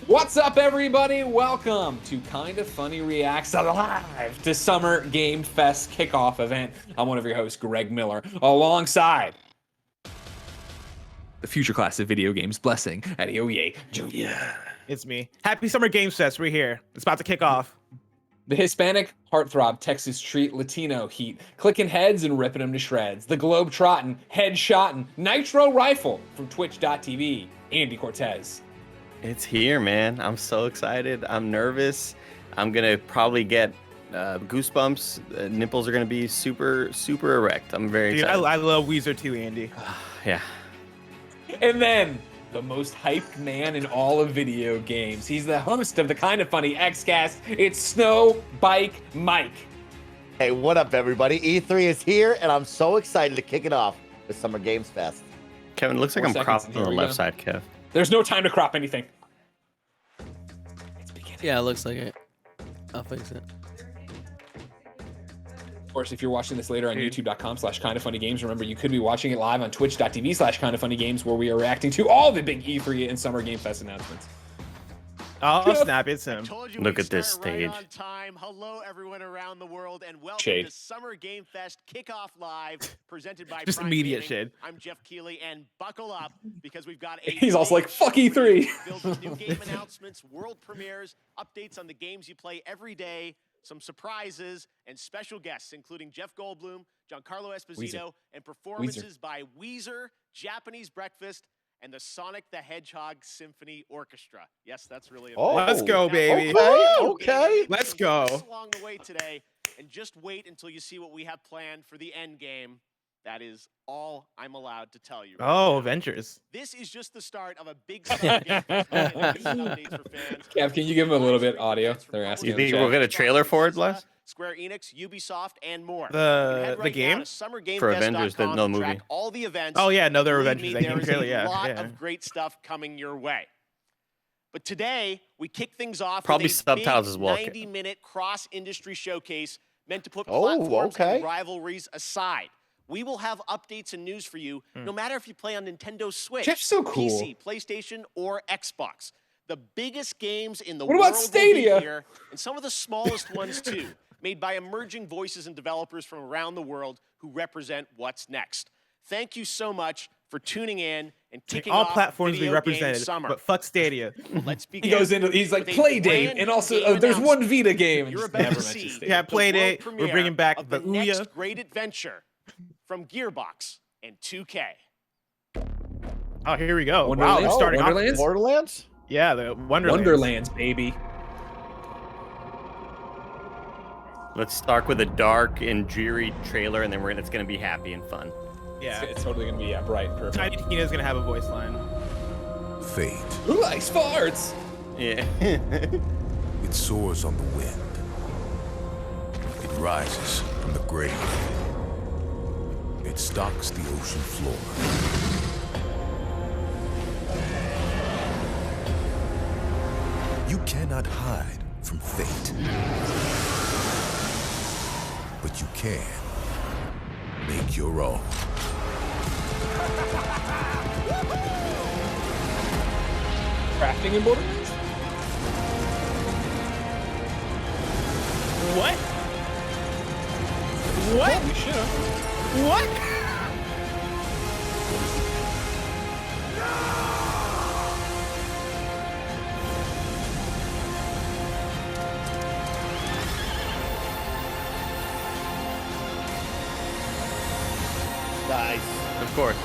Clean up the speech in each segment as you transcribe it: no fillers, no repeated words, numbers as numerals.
What's up, everybody? Welcome to Kinda Funny Reacts live to Summer Game Fest kickoff event. I'm one of your hosts, Greg Miller, alongside the future class of video games blessing, Adeoye Jr. It's me. Happy Summer Games Fest. We're here. It's about to kick off. The Hispanic heartthrob Texas treat Latino heat, clicking heads and ripping them to shreds. The globe-trotting, head-shotting, nitro rifle from Twitch.tv, Andy Cortez. It's here, man. I'm so excited. I'm nervous. I'm gonna probably get goosebumps. Nipples are gonna be super erect. I'm very excited. I love Weezer too, Andy. Yeah. And then, the most hyped man in all of video games. He's the host of the Kinda Funny X-Cast. It's Snow Bike Mike. Hey, what up, everybody? E3 is here, and I'm so excited to kick it off with Summer Games Fest. Kevin, looks like 4 I'm seconds, cropped and on here the we left go. side, Kev. There's no time to crop anything. It's beginning. Yeah, it looks like it. I'll fix it. Of course, if you're watching this later on youtube.com/kindafunnygames, remember you could be watching it live on twitch.tv/kindafunnygames, where we are reacting to all the big E3 and Summer Game Fest announcements. Oh, snap. It's him. Look at this stage. Right on time. Hello, everyone around the world, and welcome Shade. to Summer Game Fest Kickoff Live, presented by Just Prime immediate Gaming. shade. I'm Jeff Keighley, and buckle up because we've got a He's also like, big "Fuck show for E3." you, filled with new game announcements, world premieres, updates on the games you play every day, some surprises, and special guests, including Jeff Goldblum, Giancarlo Esposito, and performances by Weezer, Japanese Breakfast, and the Sonic the Hedgehog Symphony Orchestra. Yes, that's really a Let's go, baby. Okay. Let's go. along the way today, and just wait until you see what we have planned for the end game. That is all I'm allowed to tell you. Oh, Avengers. This is just the start of a big Summer Game Fest and news and updates for fans. Kev, can you give him a little bit audio? They're asking. You in the think chat. we'll get a trailer for it, Les? Square Enix, Ubisoft, and more. The- You can head the right game? now to summergamefest.com For Avengers, the- no to movie. track all the events. Oh, yeah, no, they're Believe Avengers. me, I can there is clearly, a yeah. lot yeah. of great stuff coming your way. But today, we kick things off Probably with a subtitles big as well. 90-minute cross-industry showcase meant to put Oh, platforms okay. and rivalries aside. We will have updates and news for you, no matter if you play on Nintendo Switch, Jeff's so cool. PC, PlayStation, or Xbox. The biggest games in the What world about Stadia? will be here, and some of the smallest ones too, made by emerging voices and developers from around the world who represent what's next. Thank you so much for tuning in and kicking All off platforms be Video Game represented, Summer. but fuck Stadia. Let's He begin. goes into, he's like, with a play date, brand and new also game there's one announcement. Vita game. And You're just about never to mentions see Stadia. Yeah, the play world date. We're premiere bringing back of the the next Ouya. great adventure from Gearbox and 2K. Oh, here we go. Wonderlands? Wow, it's starting off. Wonderlands? Borderlands? Yeah, the Wonderlands. Wonderlands, baby. Let's start with a dark and dreary trailer, and then it's gonna be happy and fun. Yeah. It's totally gonna be bright and perfect. Tiny Tina's going to have a voice line. Fate. Who likes farts? Yeah. It soars on the wind. It rises from the grave. It stalks the ocean floor. You cannot hide from fate. But you can make your own. Crafting in Borderlands? What? What? We should have. What? Nice. Of course.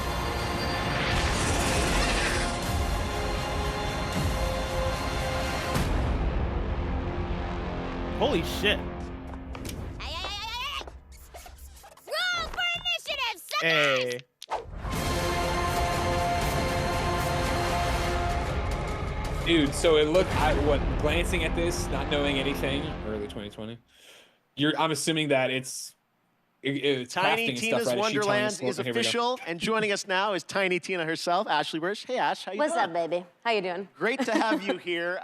Holy shit. Roll for initiative, suckers! Hey. Dude, so it looked, glancing at this, not knowing anything, early 2020, I'm assuming that it's crafting Tiny and Tina's stuff, right? Is she telling Wonderland us- is here we go. official, and joining us now is Tiny Tina herself, Ashley Bursch. Hey, Ash, how you What's doing? up, baby? How you doing? Great to have you here.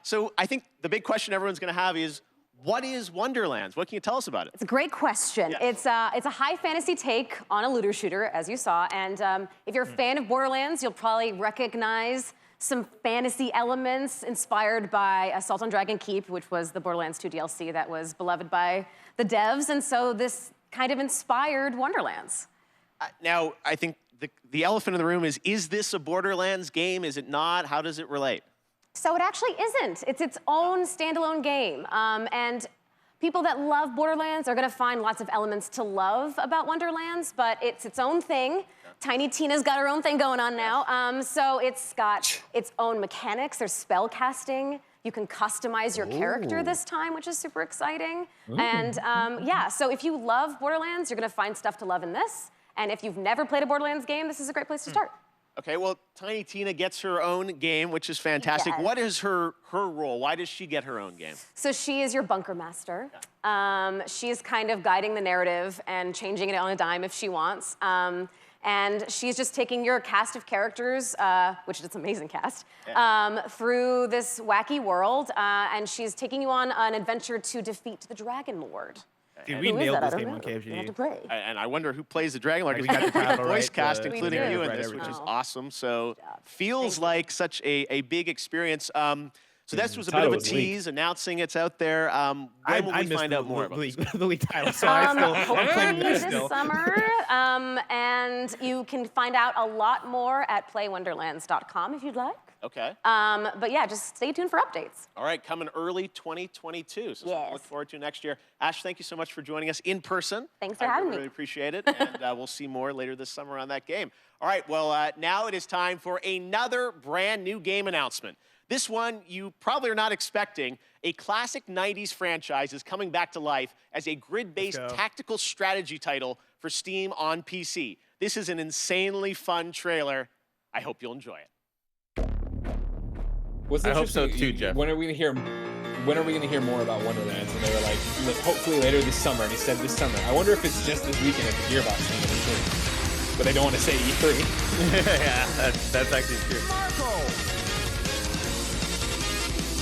So I think the big question everyone's going to have is, what is Wonderlands? What can you tell us about it? It's a great question. Yeah. It's a high fantasy take on a looter shooter, as you saw. And if you're a fan of Borderlands, you'll probably recognize some fantasy elements inspired by Assault on Dragon Keep, which was the Borderlands 2 DLC that was beloved by the devs. And so this kind of inspired Wonderlands. Now, I think the elephant in the room is this a Borderlands game? Is it not? How does it relate? So it actually isn't. It's its own standalone game. And people that love Borderlands are gonna find lots of elements to love about Wonderlands, but it's its own thing. Tiny Tina's got her own thing going on now. So it's got its own mechanics. There's spell casting. You can customize your character this time, which is super exciting. And yeah, so if you love Borderlands, you're gonna find stuff to love in this. And if you've never played a Borderlands game, this is a great place to start. Okay, well, Tiny Tina gets her own game, which is fantastic. Yes. What is her role? Why does she get her own game? So she is your bunker master. She's kind of guiding the narrative and changing it on a dime if she wants. And she's just taking your cast of characters, which is an amazing cast, through this wacky world. And she's taking you on an adventure to defeat the Dragon Lord. Dude, we nailed this game on KFG. You have to play. And I wonder who plays the Dragon Lord. We Because got the title voice right, cast, the including you in right, this, which is everything. awesome. So feels Thank you. like such a big experience. So this was a bit title of a was leaked. tease, announcing it's out there. When will we missed find out more about this? the league title, so I'm claiming Hopefully this this still. summer. And you can find out a lot more at playwonderlands.com if you'd like. Okay. But yeah, just stay tuned for updates. All right, coming early 2022. So Yes. look forward to next year. Ash, thank you so much for joining us in person. Thanks for having me. Really appreciate it. And we'll see more later this summer on that game. All right, well, now it is time for another brand new game announcement. This one you probably are not expecting. A classic 90s franchise is coming back to life as a grid-based Let's go. tactical strategy title for Steam on PC. This is an insanely fun trailer. I hope you'll enjoy it. What's I hope so interesting, too, Jeff. When are we gonna hear more about Wonderlands? And they were like, hopefully later this summer. And he said this summer. I wonder if it's just this weekend at the Gearbox thing at E3. But they don't want to say E3. Yeah, that's actually true.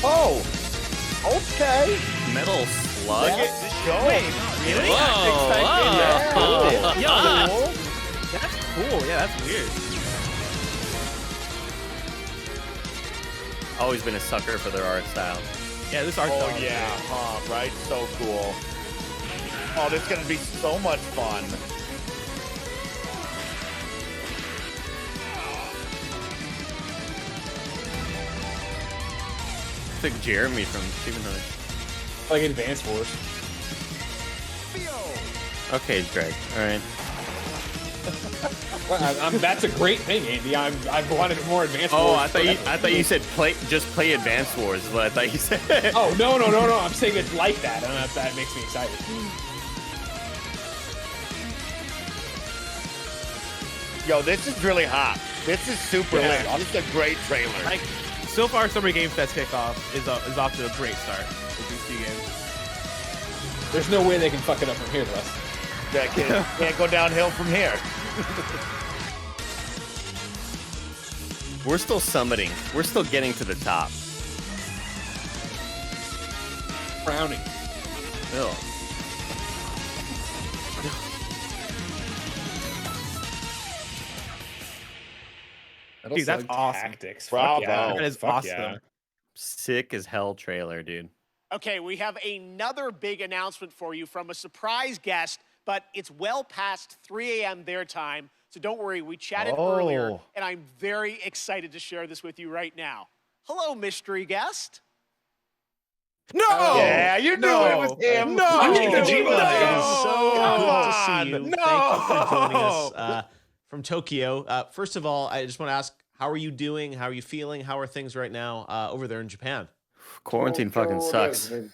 Oh, okay. Metal Slug. Wait, really? Whoa, Yo, that's cool. Yeah, that's weird. Always been a sucker for their art style. Yeah, this art Oh style. yeah, right? So cool. Oh, this is gonna be so much fun. It's like Jeremy from Achievement Hunter. Like Advance Wars. Okay, Greg. All right. Well, that's a great thing, Andy. I've wanted more Advance Oh, Wars. I thought forever. you said just play Advanced Wars. Is what I thought you said. Oh no. I'm saying it's like that, and that makes me excited. Yo, this is really hot. This is super Yeah. lit. This is a great trailer. Like, so far, Summer Game Fest kickoff is off to a great start with these two games. There's no way they can fuck it up from here, Russ. That can't go downhill from here. We're still summiting. We're still getting to the top. Frowning. Ew. Metal Dude, that's Slug awesome. Tactics. Bravo. Fuck yeah. That is Fuck awesome. yeah. Sick as hell trailer, dude. Okay, we have another big announcement for you from a surprise guest, but it's well past 3 a.m. their time, so don't worry, we chatted earlier, Oh. and I'm very excited to share this with you right now. Hello, mystery guest. No! Yeah, you knew it was him. No! I'm getting the No! G-Bug. It is so Come good to on. see you. No! Thank you for joining us from Tokyo. First of all, I just want to ask, how are you doing? How are you feeling? How are things right now over there in Japan? Quarantine fucking 東京はで sucks. すね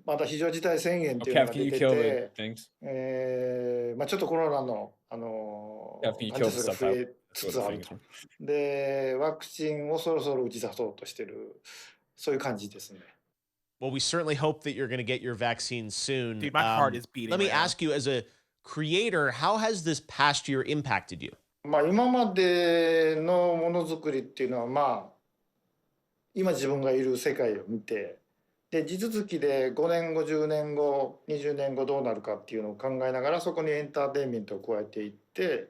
また非常事態宣言っていうの Kev, が can 出 you て kill the て、 things? ちょっとコロナの、Kev, can you 患 kill 者 the 数が stuff 増 out? え That's つ what つ the ある things と are.。で、ワクチンをそろそろ打ち出そうとしてる、そういう感じですね。 Well, we certainly hope that you're going to get your vaccine soon. Dude, my heart is beating Let me right now. ask you, as a creator, how has this past year impacted you? まあ今までのものづくりっていうのはまあ今自分がいる世界を見てで地続きで5年後10年後20年後どうなるかっていうのを考えながらそこにエンターテインメントを加えていって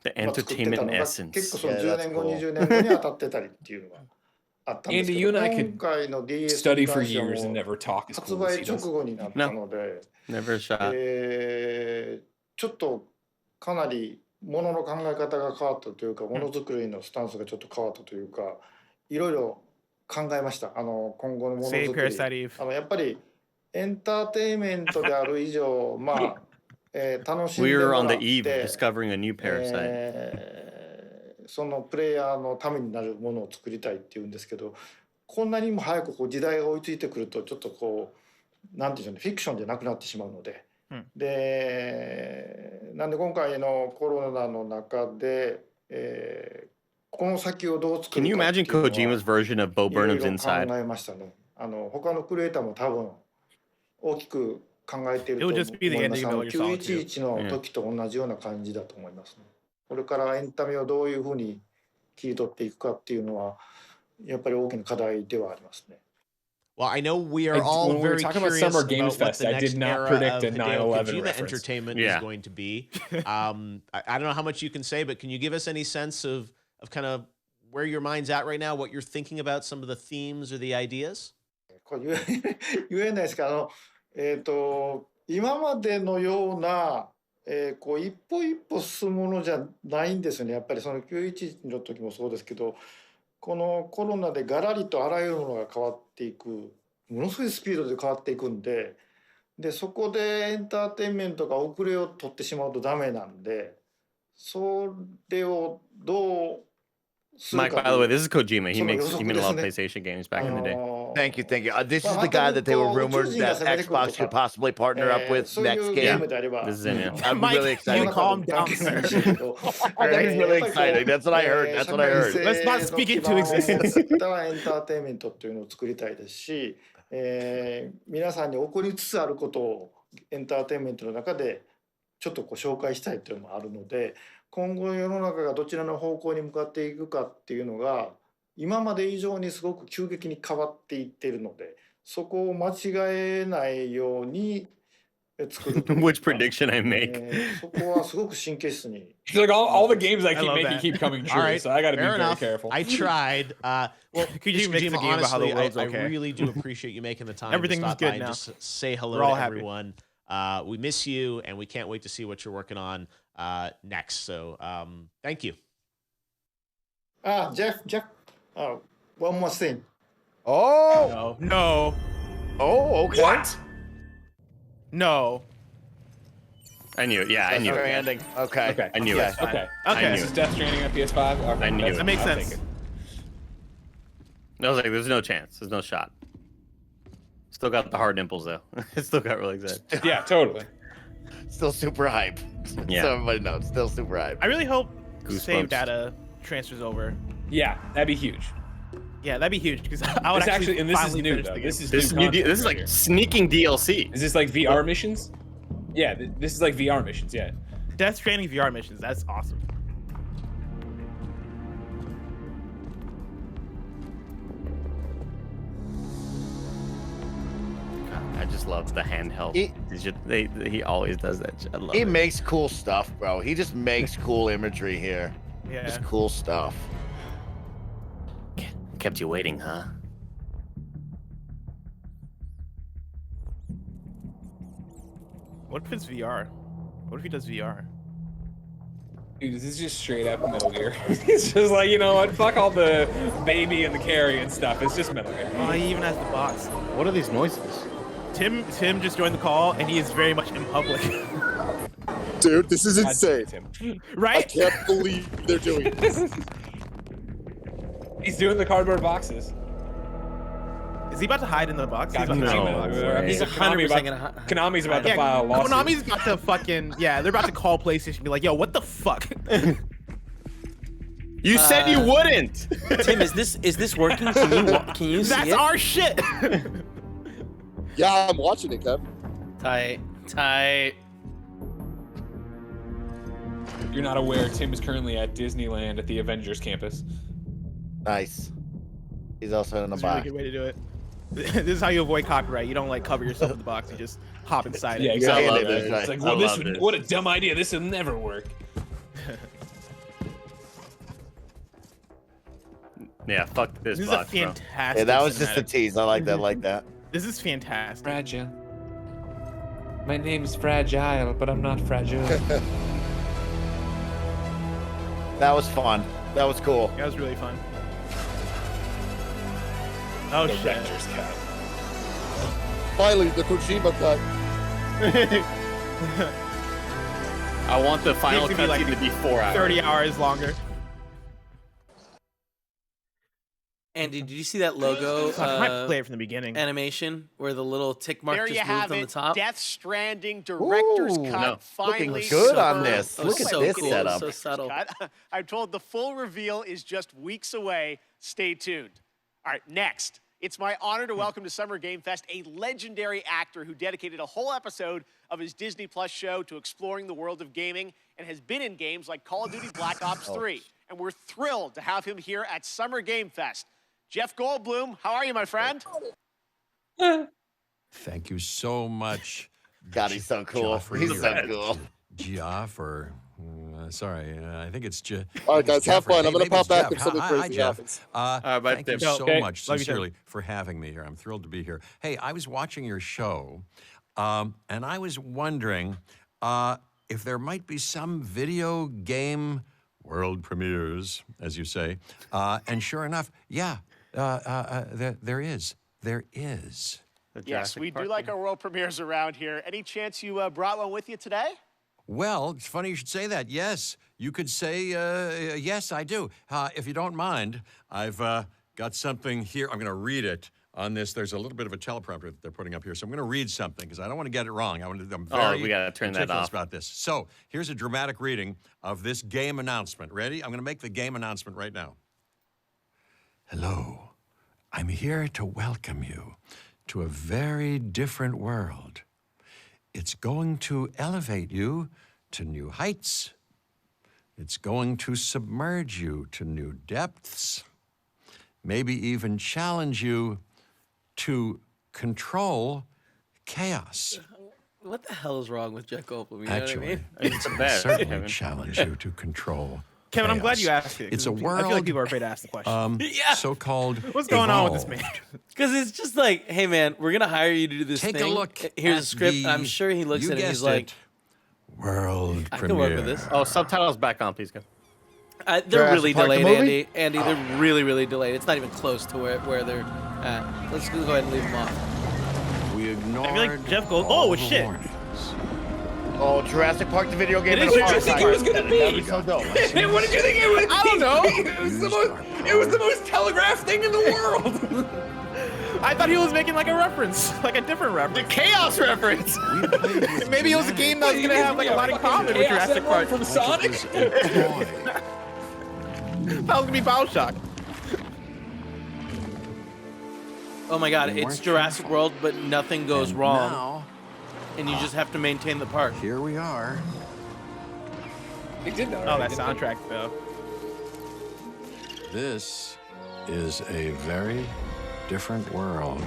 The まあ作ってた entertainment のが essence. 結構その Yeah, 10 that's 年後 cool. 20年後に当たってたりっていうのがあったんです Andy, け you ど and I 今 could 回の DS study に for 関しては years and もう never talk as 発 cool as 売 he 直 does. 後になったので、 Never a shot. ちょっとかなりものの考え方が変わったというか、ものづくりのスタンスがちょっと変わったというか、いろいろ考えました。今後のものづ Same く here, り。 Sadif. やっぱりエンターテインメントである以上、まあ、楽しん We で were も on らっ the eve of て、 discovering a new parasite. そのプレイヤーのためになるものを作りたいっていうんですけど、こんなにも早くこう時代が追いついてくると、ちょっとこうなんていうんでしょうね、フィクションじゃなくなってしまうので、でなんで今回のコロナの中で、この先をどう作 Can る you かってい imagine うのは Kojima's version of Bo いろい Burnham's ろ Inside? 考えましたね。他のクリエイターも多分大きく考えている It と would just be the 思いま ending す。 of Metal Gear Solid 2. 911の時と同じような感じだと思いますね。これからエンタメをどういうふうに切り取っていくかっていうのはやっぱり大きな課題ではありますね。 Well, I know we are I- all when we were very talking about curious Summer Games about what Fest, the I next did not era predict of a Hideo 9/11 Kojima reference. Entertainment Yeah. is going to be. I don't know how much you can say, but can you give us any sense of kind of where your mind's at right now, what you're thinking about, some of the themes or the ideas? これ言えないですけど、今までのような、こう一歩一歩進むものじゃないんですよね。やっぱりその911の時もそうですけど、このコロナでガラリとあらゆるものが変わっていく、ものすごいスピードで変わっていくんで、そこでエンターテインメントが遅れを取ってしまうとダメなんで、それをどうする Mike, か by the way, this is Kojima. He その予 makes he 測 made で a す lot of ね。 PlayStation games back in the day. Thank you, thank you. This is まあ the guy that they were 宇宙 rumored 人が that 攻めてくる Xbox と could か、 possibly partner up with そうい next うゲー game. ムであれば、 This is in it. I'm Mike, really can you excited. calm down, sir? That is really exciting. That's what I heard. That's what I heard. Let's not speak into existence. エンターテインメントっていうのを作りたいですし、皆さんに起こりつつあることをエンターテインメントの中でちょっとこう紹介したいというのもあるので、今後世の中がどちらの方向に向かっていくかっていうのが今まで以上にすごく急激に変わっていっているので、そこを間違えないように作るというか Which prediction I make? そこはすごく神経質に。 It's like all the games I I keep love making that. keep coming All true, right, so I got to be fair very enough. careful. I tried. Well, Could you make the Kojima, game about how the honestly, world's I okay? really do appreciate you making the time Everything's to stop good by and now. just say hello We're all to happy. everyone. We miss you, and we can't wait to see what you're working on next. So thank you. Jeff, one more thing. Oh, No. oh, okay. What? No. I knew it. Yeah, I knew it. Ending. Okay. Okay. I knew it. Okay. I Okay. knew This is it. Death Stranding on PS5. Okay, I knew that's- it. That makes I'll sense. take it. I was like, there's no chance. There's no shot. Still got the hard nipples though. Still got really excited. Yeah, totally. Still super hype. Yeah. So everybody knows. Still super hype. I really hope Goosebumps. save data transfers over. Yeah, that'd be huge. Yeah, that'd be huge because I would This actually and this is finally new finish though. the game. This is This new new. content This is right like here. sneaking DLC. Is this like VR missions? Yeah, this is like VR missions. Yeah. Death Stranding VR missions. That's awesome. I just love the handheld. He always does that. I love He it. makes cool stuff, bro. He just makes cool imagery here. Yeah. Just cool stuff. Kept you waiting, huh? What if it's VR? What if he does VR? Dude, this is just straight up Metal Gear. It's just like, you know what? Fuck all the baby and the carry and stuff. It's just Metal Gear. Oh, he even has the box. What are these noises? Tim just joined the call, and he is very much in public. Dude, this is God insane. damn it, Tim. I Right? can't believe they're doing this. He's doing the cardboard boxes. Is he about to hide in the box? God, He's about to hide in the no box. way. I mean, He's Konami 100% gonna about, Konami's about to Yeah, file a lawsuit. Konami's about to fucking they're about to call PlayStation and be like, yo, what the fuck? You said you wouldn't. Tim, is this working? Can you see That's it? our shit. Yeah, I'm watching it, Kev. Tight. You're not aware, Tim is currently at Disneyland at the Avengers campus. Nice. He's also in the That's a really box. good way to do it. This is how you avoid copyright. You don't like cover yourself in the box. You just hop inside Yeah, it. exactly. I love It's this. like, I well, love this this. what a dumb idea. This will never work. Yeah, fuck this This is a box, bro. fantastic. Yeah, that was just a cinematic. tease. I like that. This is fantastic. Fragile. My name's Fragile, but I'm not fragile. That was fun. That was cool. That was really fun. Oh The shit. Rangers cut. Finally, the Kojima cut. I want the final Needs to be like cutscene to be 4 hours. 30 hours longer. Andy, did you see that logo Fuck, I might play it from the beginning. animation where the little tick mark There you just have moved on it. the top? Death Stranding director's Ooh, cut. no. Finally, Looking good on confirmed. this. That was Look at so this cool. setup. So subtle. Cut. I'm told the full reveal is just weeks away. Stay tuned. All right, next. It's my honor to welcome to Summer Game Fest a legendary actor who dedicated a whole episode of his Disney Plus show to exploring the world of gaming and has been in games like Call of Duty Black Ops 3. And we're thrilled to have him here at Summer Game Fest. Jeff Goldblum, how are you, my friend? Thank you so much. God, he's so cool. He's so cool. Geoff, or sorry, I think it's Jeff. All right, guys, have fun. I'm going to pop back Jeff. if something Hi, crazy Jeff. happens. bye, Thank you Tim. so Okay. much, Love you, Tim. sincerely, for having me here. I'm thrilled to be here. Hey, I was watching your show, and I was wondering if there might be some video game world premieres, as you say. And sure enough, yeah, there is. There is. The Yes, Jurassic we Park do like thing. our world premieres around here. Any chance you brought one with you today? Well, it's funny you should say that. Yes, you could say, yes, I do. If you don't mind, I've got something here. I'm going to read it on this. There's a little bit of a teleprompter that they're putting up here. So I'm going to read something because I don't want to get it wrong. I'm very we got to turn that meticulous off. about this. So here's a dramatic reading of this game announcement. Ready? I'm going to make the game announcement right now. Hello. I'm here to welcome you to a very different world. It's going to elevate you to new heights. It's going to submerge you to new depths. Maybe even challenge you to control chaos. What the hell is wrong with Jeff Goldblum? You know Actually, what I mean? It's the best, certainly Kevin. challenge you to control Kevin, I'm glad chaos. you asked it. It's a 'cause world. I feel like people are afraid to ask the question. Yeah. So-called. What's going on with this evolved. man? Because it's just like, hey man, we're gonna hire you to do this Take thing. a look. Here's a at script. the, I'm sure he looks you at it and he's guessed like, world I premiere. can work with this. Oh, subtitles back on, please go. They're Jurassic really Park, the delayed, movie? Andy. They're really, really delayed. It's not even close to where they're at. Let's go ahead and leave them off. We ignored I feel like Jeff Gold. all Oh the shit! warnings. Oh, Jurassic Park, the video game. It is in a What did you park. think it was gonna be? That'd so dope. What did you think it was? I don't know. It was the most telegraphed thing in the world. I thought he was making like a reference, like a different reference. Chaos reference! We played with Maybe it was a game that was gonna have like a lot in common with Chaos Jurassic Emerald Park. from Sonic. It was a toy. That was gonna be Bioshock. Oh my God, We it's weren't Jurassic careful. World, but nothing goes And wrong, now, and you just have to maintain the park. here we are. It did that. Oh, right? that soundtrack though. This is a very different world.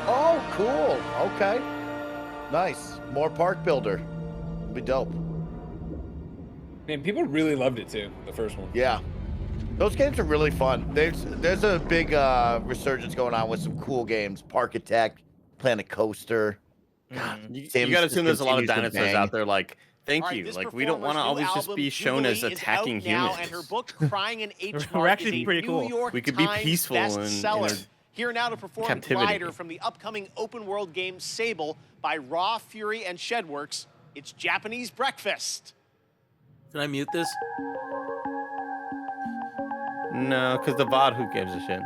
Oh, cool. Okay. Nice. More park builder. Be dope. Man, people really loved it too. The first one. Yeah. Those games are really fun. There's a big resurgence going on with some cool games. Parkitect, Planet Coaster. God, You Sims got to just assume there's a lot of continues to dinosaurs bang. out there like, thank All right, you. this Like, we don't want to performer's new always just album, be shown as Jubilee, is attacking out now, humans. and her book, Crying in H We're Mart, actually is a pretty New cool. York We could be Times peaceful in bestseller. a Here now to perform captivity. Glider from the upcoming open world game Sable by Raw, Fury, and Shedworks. It's Japanese Breakfast. Can I mute this? No, because the VOD, who gives a shit?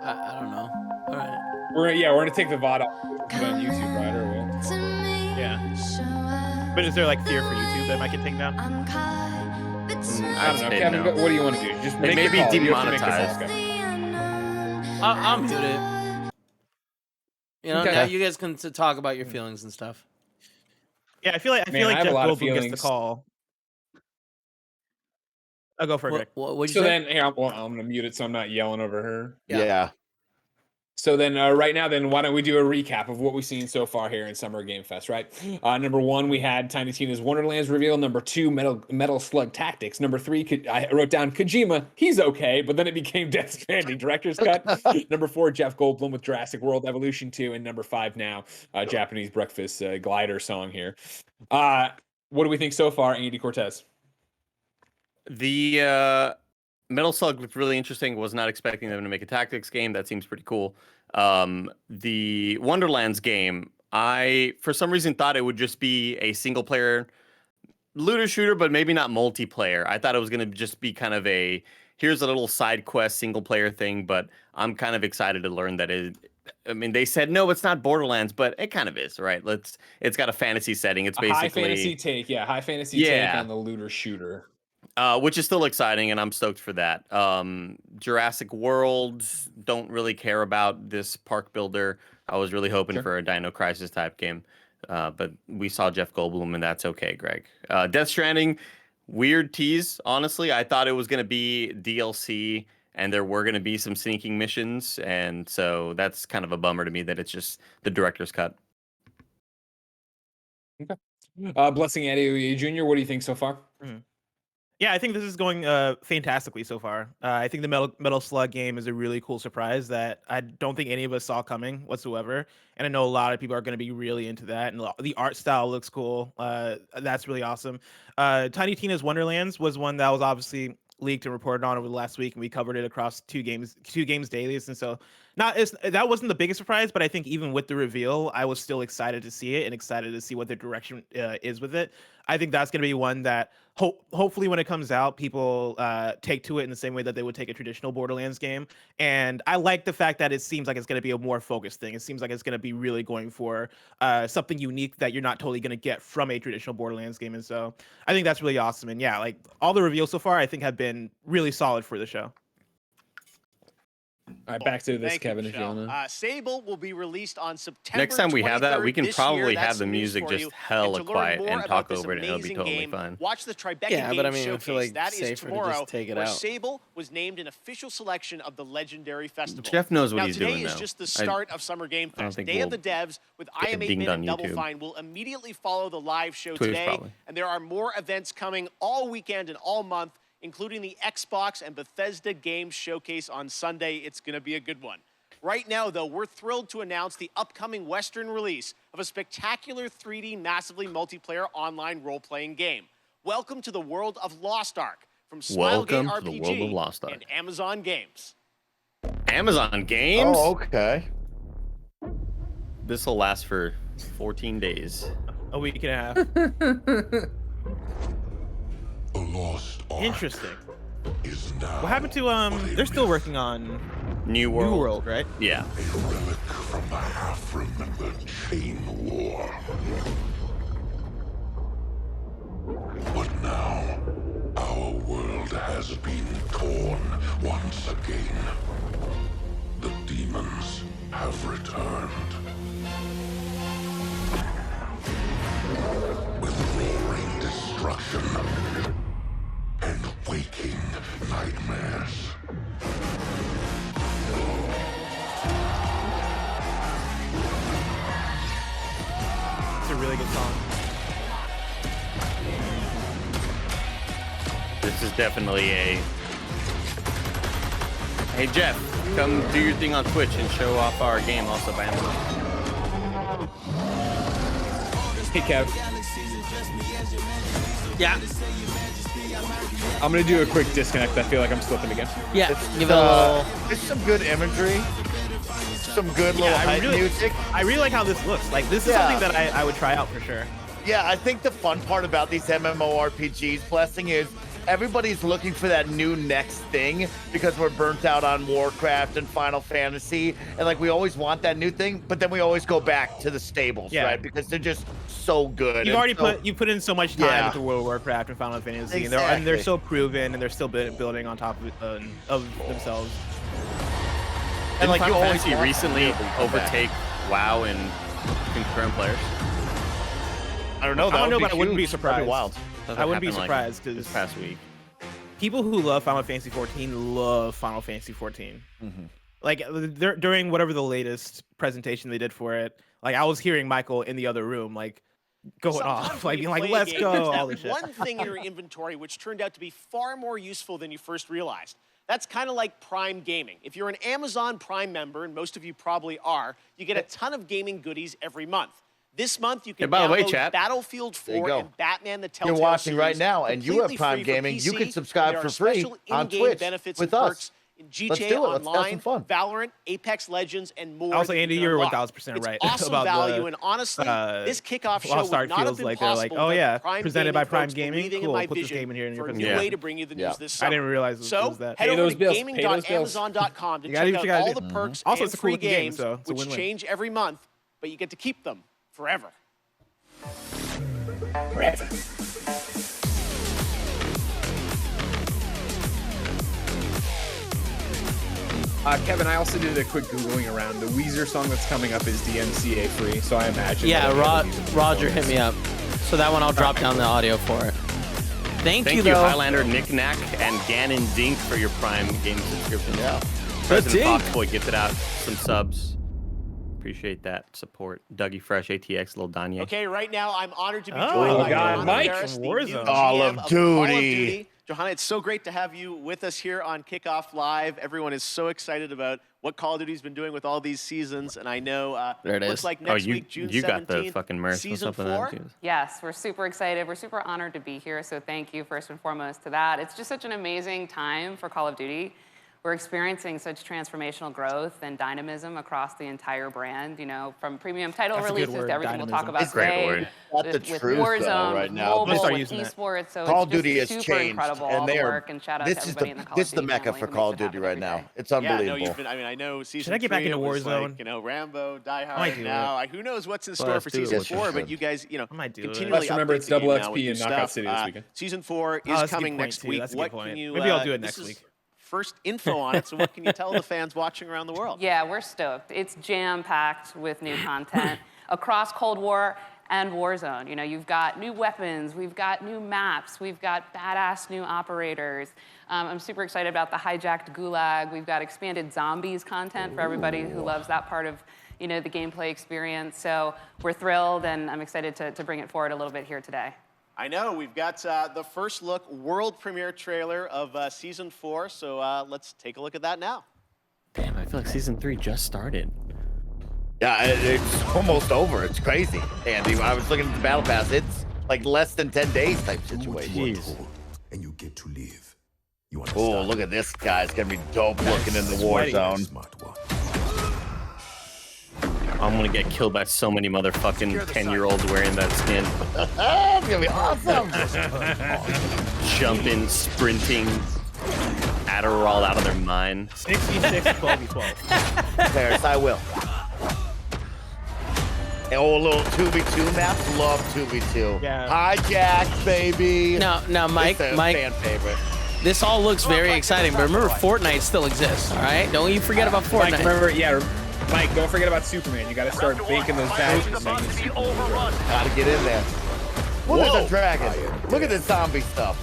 I don't know. All right. We're gonna take the VOD off put it on YouTube, right? Or we'll... Yeah. But is there like fear for YouTube that might get taken down? I don't know, I'd Kevin. no. What do you want to do? Just It make may the be call. You have to make the call, demonetized. Kevin. I'll mute it. You know, Okay. now you guys can talk about your feelings and stuff. Yeah, I feel like Man, I have a Jeff lot of Goldblum gets the feelings. call. I'll go for it. Greg. What'd you So say? then, here, I'm gonna mute it so I'm not yelling over her. Yeah. Yeah. So then right now, then why don't we do a recap of what we've seen so far here in Summer Game Fest, right? Number 1, we had Tiny Tina's Wonderlands reveal. Number 2, Metal Slug Tactics. Number 3, I wrote down Kojima. He's okay, but then it became Death Stranding Director's Cut. Number 4, Jeff Goldblum with Jurassic World Evolution 2. And number 5 now, Japanese Breakfast glider song here. What do we think so far, Andy Cortez? The Metal Slug looked really interesting. Was not expecting them to make a tactics game. That seems pretty cool. The Wonderlands game, I for some reason thought it would just be a single player looter shooter, but maybe not multiplayer. I thought it was going to just be kind of a here's a little side quest single player thing. But I'm kind of excited to learn that I mean, they said no, it's not Borderlands, but it kind of is, right? It's got a fantasy setting. It's basically high fantasy take, high fantasy take on the looter shooter. Which is still exciting, and I'm stoked for that. Jurassic World, don't really care about this park builder. I was really hoping for a Dino Crisis type game, but we saw Jeff Goldblum, and that's okay, Greg. Death Stranding, weird tease, honestly. I thought it was going to be DLC, and there were going to be some sneaking missions, and so that's kind of a bummer to me that it's just the director's cut. Okay. Blessing Adeoye Jr., what do you think so far? Yeah, I think this is going fantastically so far. I think the Metal Slug game is a really cool surprise that I don't think any of us saw coming whatsoever. And I know a lot of people are going to be really into that. And the art style looks cool. That's really awesome. Tiny Tina's Wonderlands was one that was obviously leaked and reported on over the last week, and we covered it across two games dailies. And so that wasn't the biggest surprise, but I think even with the reveal, I was still excited to see it and excited to see what the direction is with it. I think that's going to be one that hopefully when it comes out, people take to it in the same way that they would take a traditional Borderlands game. And I like the fact that it seems like it's going to be a more focused thing. It seems like it's going to be really going for something unique that you're not totally going to get from a traditional Borderlands game. And so I think that's really awesome. And yeah, like all the reveals so far, I think have been really solid for the show. All right, back to this, Thank Kevin, you, if you want to. Sable will be released on September Next time we have that, we can this probably year. have That's the news music for just you. hella And to learn quiet more and about talk this over it, and it'll be amazing totally game, fine. Watch the Tribeca Yeah, Games but I mean, I Showcase. feel like That is safer to just tomorrow, take it where out. Sable was named an official selection of the Legendary Festival. Jeff knows what now, he's today doing is now. just the start of Summer Game I don't Fest. think Day of we'll the Devs with get I Am 8 dinged Min on and Double YouTube. Fine will immediately follow the live show Twitch, today. probably. And there are more events coming all weekend and all month, including the Xbox and Bethesda Games Showcase on Sunday. It's going to be a good one. Right now, though, we're thrilled to announce the upcoming Western release of a spectacular 3D, massively multiplayer online role-playing game. Welcome to the world of Lost Ark from Smilegate Welcome to RPG the world of Lost Ark. and Amazon Games. Amazon Games? Oh, okay. This will last for 14 days. A week and a half. A lost ark Interesting. is now What happened to they're still working on New World. New World, right? Yeah. a relic from the half-remembered chain war. But now, our world has been torn once again. The demons have returned. With roaring destruction and waking nightmares. It's a really good song. This is definitely a... Hey, Jeff, come do your thing on Twitch and show off our game also by Amazon. Hey, Kev. Yeah. I'm going to do a quick disconnect. I feel like I'm slipping again. Yeah. Give it a little. It's some good imagery. Some good little hype music. I really like how this looks. Like, this is something that I would try out for sure. Yeah, I think the fun part about these MMORPGs, Blessing, is everybody's looking for that new next thing because we're burnt out on Warcraft and Final Fantasy. And like, we always want that new thing, but then we always go back to the stables, right? Because they're just so good. You've and already so, you put in so much time into World of Warcraft and Final Fantasy, and they're so proven, and they're still building on top of themselves. And like, Final Fantasy recently overtake WoW in concurrent players? I don't know. I don't know, but I wouldn't be That'd surprised. be wild. I wouldn't be surprised because this past week, people who love Final Fantasy 14 love Final Fantasy 14. like during whatever the latest presentation they did for it, like I was hearing Michael in the other room, like going Sometimes off, when like you being like, play a "Let's game, go!" there's All that this shit. one thing in your inventory which turned out to be far more useful than you first realized. That's kind of like Prime Gaming. If you're an Amazon Prime member, and most of you probably are, you get a ton of gaming goodies every month. This month, you can by the way, download chat. Battlefield There you 4 go. and Batman the Telltale You're watching right series now, and you have completely Prime free for Gaming. You PC, can subscribe and there for are free special on in-game Twitch benefits with and us. perks in Let's GTA do it. Let's have Online, some fun. Valorant, Apex Legends, and more. Also, that you Andy, can you're unlock. 1000% It's right awesome about value, the, and honestly, this kickoff show Lost would Ark not have feels been like they're like, possible "Oh without yeah, the Prime presented Gaming by Prime folks Gaming. believing in Cool, my put this vision game in here in your for a new presentation." way to bring you the news this summer. I didn't realize it So was that. head Pay over those to bills. Pay those bills. gaming.amazon.com to You gotta check do what out you gotta all do. the perks Also, and it's a cool free looking game, games, so it's a which win-win. change every month, but you get to keep them forever. Forever. Kevin, I also did a quick Googling around. The Weezer song that's coming up is DMCA free, so I imagine. Yeah, that it'll be Roger hit me up. So that one I'll drop down the audio for it. Thank you, you, though. Highlander, Nick Knack, and Ganon Dink for your Prime game subscription. Yeah. President Dink. Foxboy gifted out some subs. Appreciate that support. Dougie Fresh, ATX, Lil Danye. Okay, right now I'm honored to be Oh, joined by God, Johanna Mike Barris, from the Warzone. new Call GM of Call Duty. Johanna, it's so great to have you with us here on Kickoff Live. Everyone is so excited about what Call of Duty's been doing with all these seasons, and I know There it looks is. like next week, June 17th, got the fucking merch season or something. 4. Yes, we're super excited. We're super honored to be here. So thank you first and foremost to that. It's just such an amazing time for Call of Duty. We're experiencing such transformational growth and dynamism across the entire brand, you know, from premium title That's a good releases word, to everything we'll talk dynamism. about It's a great today. word. Not the with truth, though, Warzone, right with now. mobile, Let's start with using that. esports. So Call it's of Duty just has super changed, incredible, all and the they are. work, and shout out to This is everybody the in the Call this of is the Duty mecca family for who Call makes of it Duty happen right every now. day. It's Yeah, no, unbelievable. I know season I get back 3 into was Warzone? like, you know, Rambo, Die might Hard. do Now, who knows what's in Well, store let's for do it. season Yes, you 4? But should. you guys, you know, I might do it. continually Let's remember update it's the game double now with XP new and Knockout stuff. City this weekend. Season 4 Oh, is that's a good coming point, next too. week. That's a What good can point. you? Maybe I'll do it this next is week. First info on it. So what can you tell the fans watching around the world? Yeah, we're stoked. It's jam-packed with new content across Cold War and Warzone. You know, you've got new weapons, we've got new maps, we've got badass new operators. I'm super excited about the hijacked gulag. We've got expanded zombies content for everybody who loves that part of, you know, the gameplay experience. So we're thrilled, and I'm excited to bring it forward a little bit here today. I know we've got the first look world premiere trailer of season 4. So let's take a look at that now. Damn, I feel like season 3 just started. Yeah, it's almost over. It's crazy, Andy. I was looking at the battle pass. It's like less than 10 days type situation. And you get to live. You Oh, look at this guy. It's gonna be dope looking in the war zone. Smart one. I'm gonna get killed by so many motherfucking 10-year-olds wearing that skin. It's gonna be awesome. Jumping, sprinting, Adderall out of their mind. 66, 12v12. Paris, I will. And a little 2v2 maps. Love 2v2. Yeah. Hijack, baby. Now, Mike, It's a Mike, fan favorite. this all looks very exciting, but remember, Fortnite still exists, all right? Don't you forget about Mike, Fortnite. remember, Mike, don't forget about Superman. You got to start banking those badges. Gotta get in there. Look at the dragon. Look at the zombie stuff.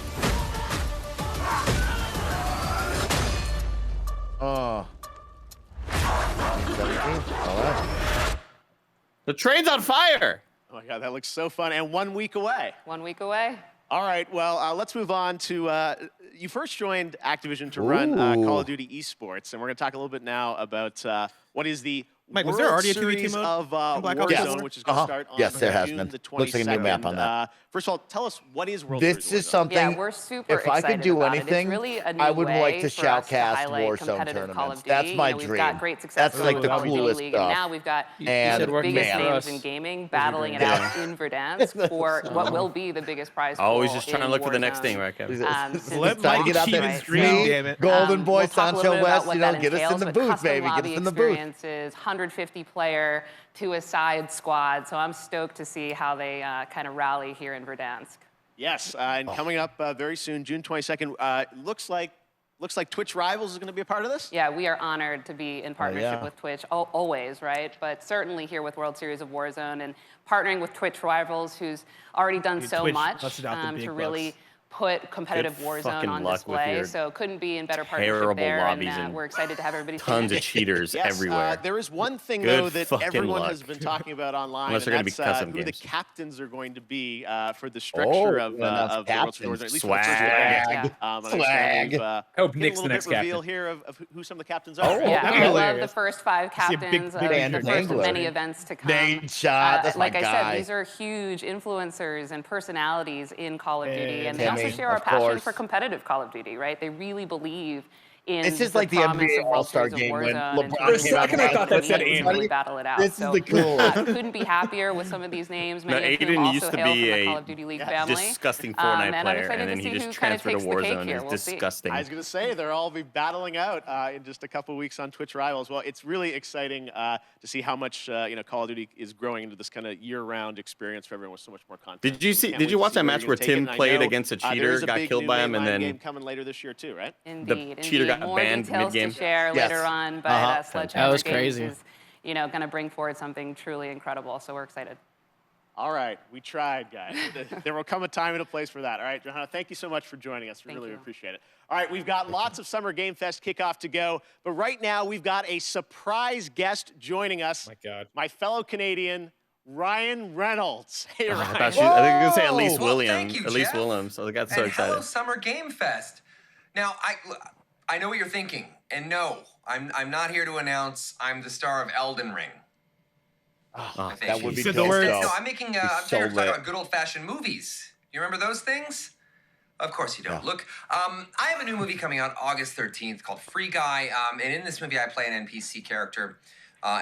Oh. 17. All right. The train's on fire. Oh my God, that looks so fun. And 1 week away. 1 week away. All right, well, let's move on to, you first joined Activision to run Call of Duty Esports, and we're going to talk a little bit now about what is the Mike, was World there already a 2v2 Series mode of in Black Ops Warzone, 4? which is going to start on Yes, there has June been. the 22nd. Looks like a new map on that. First of all, tell us, what is World This Series is Warzone? something. Yeah, we're super If I excited could do about anything, it. It's really a new I would way like to for us to shoutcast highlight Warzone competitive Call of tournaments. Duty. That's my You know, dream. We've got great success That's like with the Call of Duty coolest League, stuff. and now we've got And said working biggest for names us. in gaming battling it out in Verdansk for what will be the biggest prize pool Always just trying to in look for the next Warzone. thing, right, Kevin? Let Time Mike to get out achieve there. his dream, damn it. Golden Boy, We'll talk a little Sancho bit about West, what you know, that get us in entails, the but booth, custom baby. Get lobby us in the booth. experiences, 150 player to a side squad. So I'm stoked to see how they kind of rally here in Verdansk. Yes, and coming up very soon, June 22nd, looks like Twitch Rivals is going to be a part of this? Yeah, we are honored to be in partnership yeah. with Twitch, always, right? But certainly here with World Series of Warzone and partnering with Twitch Rivals, who's already done so Twitch much busted out the big to really bucks. put competitive Warzone fucking on luck with display. your So couldn't be in better partnership terrible there. lobbies And and we're excited to have everybody. tons of cheaters Yes, everywhere. there is one thing, Good though, that fucking everyone luck. has been talking about online, Unless and they're gonna be that's custom who the games. captains are going to be for the structure of the World Series, or at least for the first bracket. Swag. I hope get Nick's a the little next bit reveal captain. here of who some of the captains are. Yeah, that'd be I love the hilarious. first 5 See a big captains of band the of first of Angler. many events to come. Nate Shot, that's like my I guy. said, these are huge influencers and personalities in Call of Duty, and they Timmy, also share our of passion course. for competitive Call of Duty, right? They really believe in This is the like the promise NBA of World All-Star Series of game when Warzone and LeBron For a taking came out second, I thought that said teams and Andy. really battle it out. This is So the coolest. couldn't be happier with some of these names. Many of whom Aiden also used to hail be from the a Call of Duty League family. disgusting And Fortnite I'm player, excited and then to he see just who kind of transferred to takes the cake Warzone. here. It's We'll see. disgusting. I was going to say, they'll all be battling out in just a couple weeks on Twitch Rivals. Well, it's really exciting to see how much Call of Duty is growing into this kind of year-round experience for everyone with so much more content. Did you see? Can't Did wait you to watch see that where match you're where gonna take it. Tim And I played know, against a there cheater, is a got big killed new by him, and mainline then game coming later this year too, right? Indeed, cheater indeed. got More banned details mid-game? to share Yes. later on, but Sledgehammer That was Games crazy. is, going to bring forward something truly incredible. So we're excited. All right, we tried, guys. There will come a time and a place for that. All right, Johanna, thank you so much for joining us. We really appreciate it. All right, we've got lots of Summer Game Fest kickoff to go, but right now we've got a surprise guest joining us. My God. My fellow Canadian, Ryan Reynolds. Hey, Ryan. I think you were going to say Elise Well, Williams. thank you, Elise Jeff. Williams. I got so And hello, excited. Summer Game Fest. Now, I know what you're thinking, and no, I'm not here to announce I'm the star of Elden Ring. That would be said dope, the words. though. No, I'm making. I'm so here to talk lit. about good old-fashioned movies. You remember those things? Of course you don't. Yeah. Look, I have a new movie coming out August 13th called Free Guy, and in this movie I play an NPC character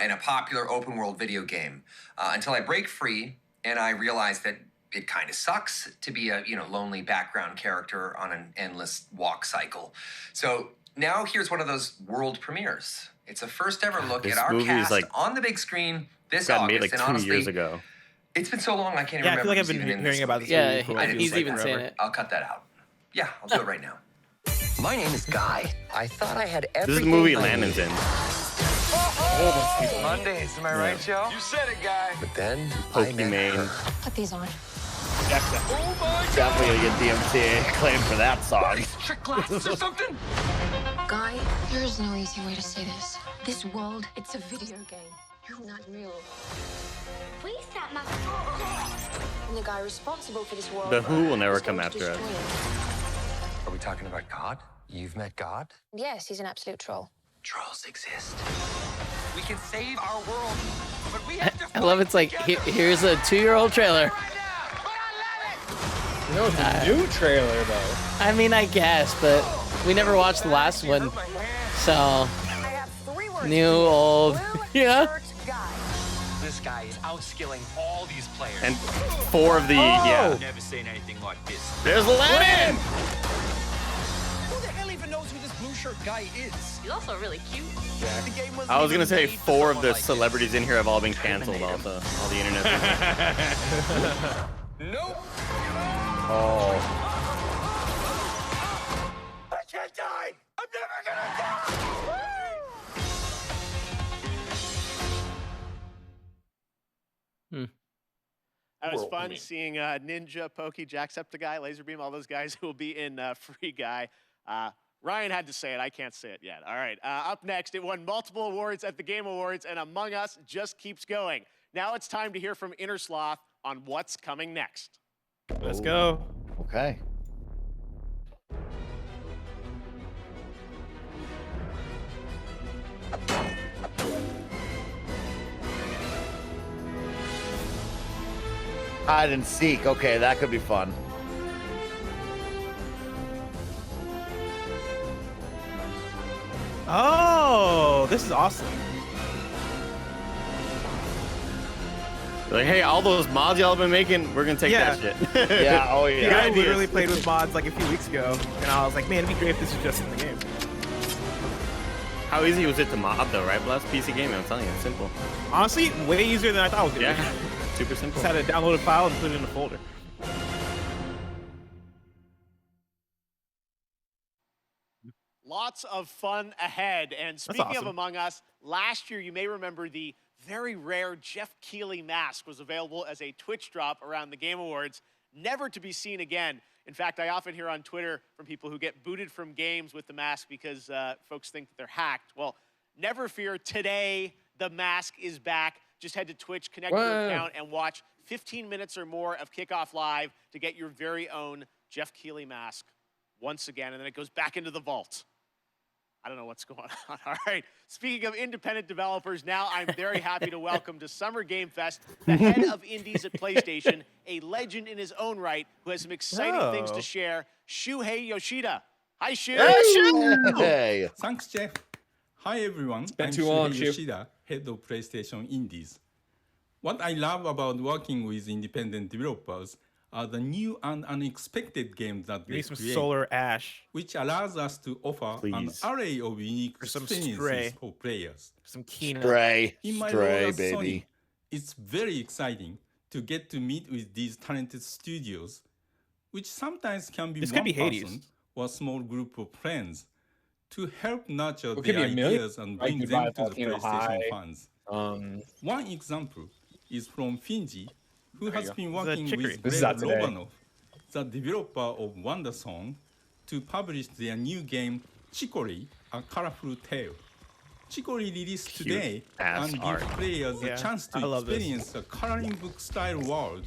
in a popular open-world video game until I break free and I realize that it kind of sucks to be a lonely background character on an endless walk cycle. So now here's one of those world premieres. It's a first-ever look This at our movie is cast like on the big screen this got August. made like and 2 honestly, years ago. it's been so long I can't even Yeah, I remember feel like I've who's been even in hearing this about movie. this Yeah, movie for what he's feels like even forever. saying it. I'll cut that out. Yeah, I'll do it right now. My name is Guy. I thought I had This everything. is the movie I Landon's needed. in. Mondays, am I right, Joe? You said it, guy. But then I met Pokimane. her. Put these on. Definitely gonna get DMCA claim for that song. Trick glasses or something? Guy, there is no easy way to say this. This world, it's a video game. You're not real. Please stop my. And the guy responsible for this world. The Who will never is going come to after us. destroy it. Are we talking about God? You've met God? Yes, he's an absolute troll. Trolls exist. We can save our world, but we have to I love it's like here's a 2-year-old trailer. No, it's a new trailer, though. I mean, I guess, but we never watched the last one, so new, old, yeah. This guy is outskilling all these players. And 4 of the, yeah. Never seen anything like this. There's Lennon! Who the hell even knows who this blue shirt guy is? He's also really cute. I was going to say 4 of the celebrities in here have all been canceled also. All the internet people. Nope. Oh. I can't die. I'm never gonna die. That was fun seeing Ninja, Pokey, Jacksepticeye, Laserbeam, all those guys who will be in Free Guy. Ryan had to say it. I can't say it yet. All right. Up next, it won multiple awards at the Game Awards, and Among Us just keeps going. Now it's time to hear from Inner Sloth on what's coming next. Let's go. Okay. Hide and seek. Okay, that could be fun. Oh, this is awesome. Like, hey, all those mods y'all have been making, we're going to take that shit. Yeah, oh yeah. Yeah, I literally played with mods like a few weeks ago, and I was like, man, it'd be great if this was just in the game. How easy was it to mod, though, right? Blast PC gaming, I'm telling you, it's simple. Honestly, way easier than I thought it was going to be. Yeah, super simple. Just had to download a file and put it in a folder. Lots of fun ahead. And speaking of Among Us, last year you may remember the very rare Jeff Keighley mask was available as a Twitch drop around the Game Awards, never to be seen again. In fact, I often hear on Twitter from people who get booted from games with the mask because folks think that they're hacked. Well, never fear. Today, the mask is back. Just head to Twitch, connect your account, and watch 15 minutes or more of Kickoff Live to get your very own Jeff Keighley mask once again, and then it goes back into the vault. I don't know what's going on. All right. Speaking of independent developers, now I'm very happy to welcome to Summer Game Fest the head of indies at PlayStation, a legend in his own right, who has some exciting things to share, Shuhei Yoshida. Hi, Shu. Hey. Thanks, Jeff. Hi, everyone. It's been I'm too long, Shuhei Shu. Yoshida, head of PlayStation Indies. What I love about working with independent developers are the new and unexpected games that they Need some create, Solar Ash. which allows us to offer an array of unique experiences for players. Some Kena. Stray. In my Stray, role as baby. Sony, it's very exciting to get to meet with these talented studios, which sometimes can be This one could be Hades. person or a small group of friends, to help nurture It could the be a million. ideas and Like bring you them buy to the Volcano PlayStation High. fans. One example is from Finji, who There you has go. been This is a working chicory. with This is Greg out today. Lobanov, the developer of Wonder Song, to publish their new game Chicory, A Colorful Tale. Chicory released today ass and art. gives players Yeah, a chance I to love this. experience a coloring book style world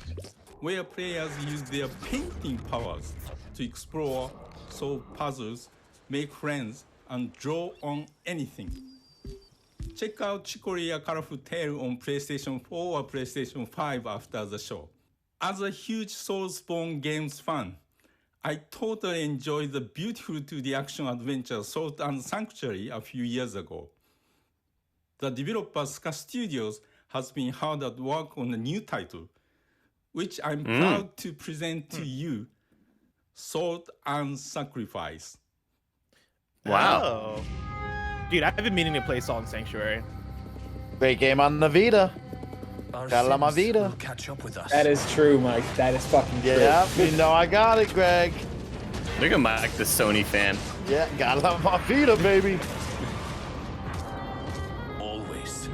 where players use their painting powers to explore, solve puzzles, make friends, and draw on anything. Check out Chicory A Colorful Tale on PlayStation 4 or PlayStation 5 after the show. As a huge Soulspawn games fan, I totally enjoyed the beautiful 2D action adventure Salt and Sanctuary a few years ago. The developer Ska Studios has been hard at work on a new title, which I'm proud to present to you, Salt and Sacrifice. Wow. Oh. Dude, I've been meaning to play Salt and Sanctuary. Great game on the Vita. Our Got it on my sins Vita. will catch up with us. That is true, Mike. That is fucking true. Yeah, you know I got it, Greg. Look at Mike, the Sony fan. Yeah, got it on my Vita, baby. Always.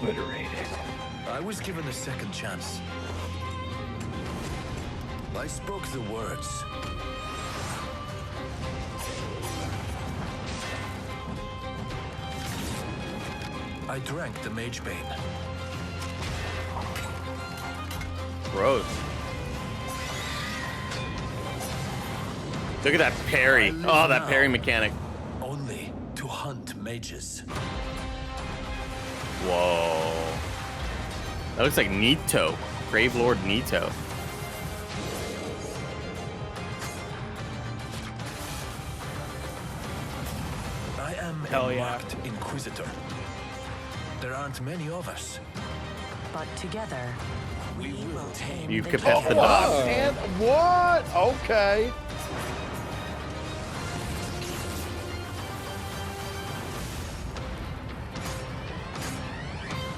Obliterated. I was given a second chance. I spoke the words. I drank the Mage Bane. Gross. Look at that parry. Oh, that parry mechanic. Only to hunt mages. Whoa. That looks like Nito. Grave Lord Nito. I am Hell a yeah. marked Inquisitor. There aren't many of us. But together, We will tame You've the capet the chaos. dog. And what? Okay.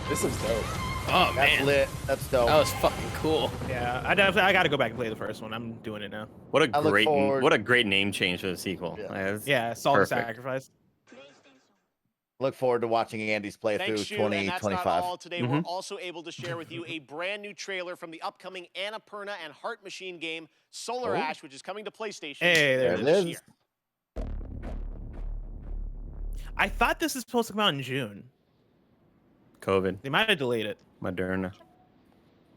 This is dope. Oh, That's man. lit. That's dope. That was fucking cool. Yeah, I got to go back and play the first one. I'm doing it now. What a I look great forward- what a great name change for the sequel. Yeah. That's Yeah, Salt and perfect. Sacrifice. Look forward to watching Andy's playthrough Thanks, Shu, and that's not 2025. all. Today, we're also able to share with you a brand new trailer from the upcoming Annapurna and Heart Machine game, Solar Ash, which is coming to PlayStation Hey, there later it this is. year. I thought this is supposed to come out in June. COVID. They might have delayed it. Moderna.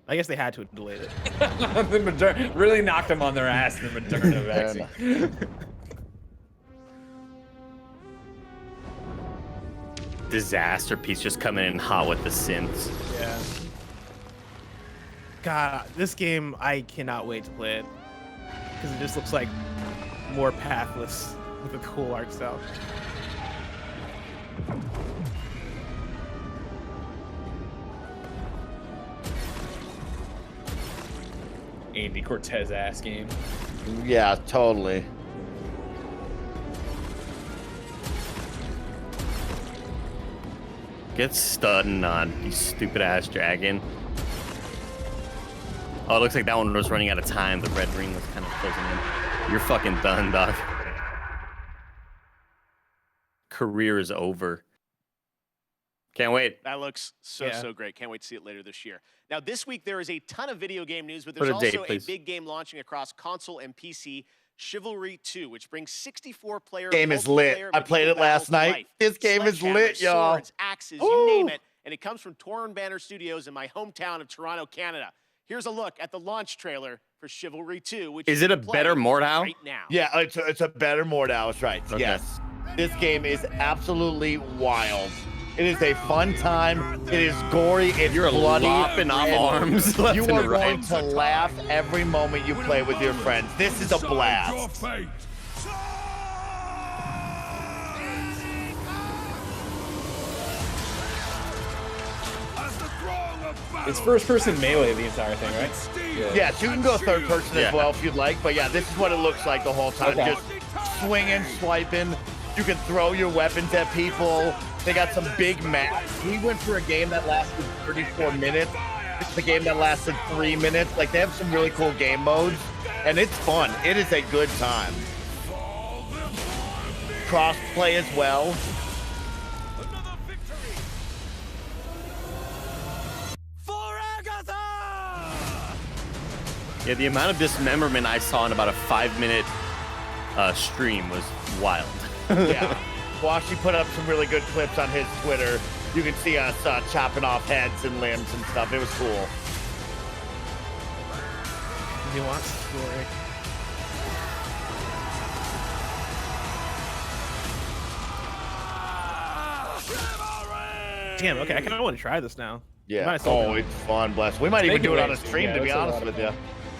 I guess they had to have delayed it. The Moderna really knocked them on their ass. The Moderna vaccine. Disaster piece just coming in hot with the synths. Yeah. God, this game, I cannot wait to play it. Because it just looks like more pathless with a cool art style. Andy Cortez ass game. Yeah, totally. Get stunned on, you stupid ass dragon. Oh, it looks like that one was running out of time. The red ring was kind of closing in. You're fucking done, dog. Career is over. Can't wait. That looks so great. Can't wait to see it later this year. Now, this week there is a ton of video game news, but there's Put a date, also a please. big game launching across console and PC, Chivalry 2, which brings 64-player Game is lit. I played it last night. This game is lit, y'all. Swords, axes, you name it, and it comes from Torn Banner Studios in my hometown of Toronto, Canada. Here's a look at the launch trailer for Chivalry 2, which Is it a better Mordhau? right now. Yeah, it's a better Mordhau. That's right. Okay. Yes. This game is absolutely wild. It is a fun time. It is gory. It's You're bloody. lopping off and arms left You and are going right. to laugh every moment you play with your friends. This is a blast. It's first-person melee the entire thing, right? Yes, you can go third person as well if you'd like, but yeah, this is what it looks like the whole time. Okay. Just swinging, swiping. You can throw your weapons at people. They got some big maps. We went for a game that lasted 34 minutes. It's a game that lasted 3 minutes. Like, they have some really cool game modes, and it's fun. It is a good time. Cross-play as well. Yeah, the amount of dismemberment I saw in about a 5-minute stream was wild. Yeah. Washi put up some really good clips on his Twitter. You can see us chopping off heads and limbs and stuff. It was cool. He wants the story. Damn, okay, I kind of want to try this now. Yeah. Oh, it's fun, bless. We might even do it on a stream, to be honest with you.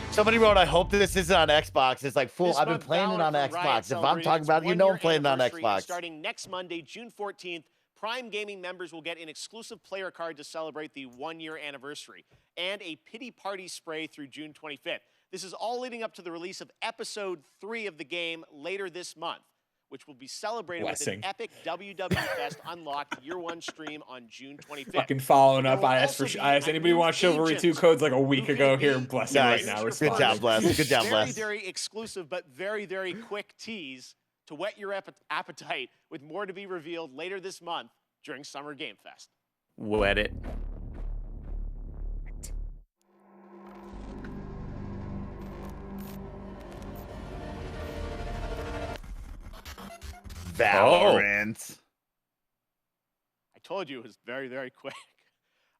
Somebody wrote, I hope this isn't on Xbox. It's like, fool, I've been playing it on Xbox. If I'm talking about it, you know I'm playing it on Xbox. Starting next Monday, June 14th, Prime Gaming members will get an exclusive player card to celebrate the 1-year anniversary and a pity party spray through June 25th. This is all leading up to the release of Episode 3 of the game later this month, which will be celebrated with an epic WW Fest Unlocked Year 1 stream on June 25th. Fucking following up. I asked anybody want Chivalry 2 codes like a week ago. Here, blessing right now. Good job, Bless. Good job, Bless. Very exclusive, but very quick tease to whet your appetite with more to be revealed later this month during Summer Game Fest. Wet it. Valorant. I told you it was very quick.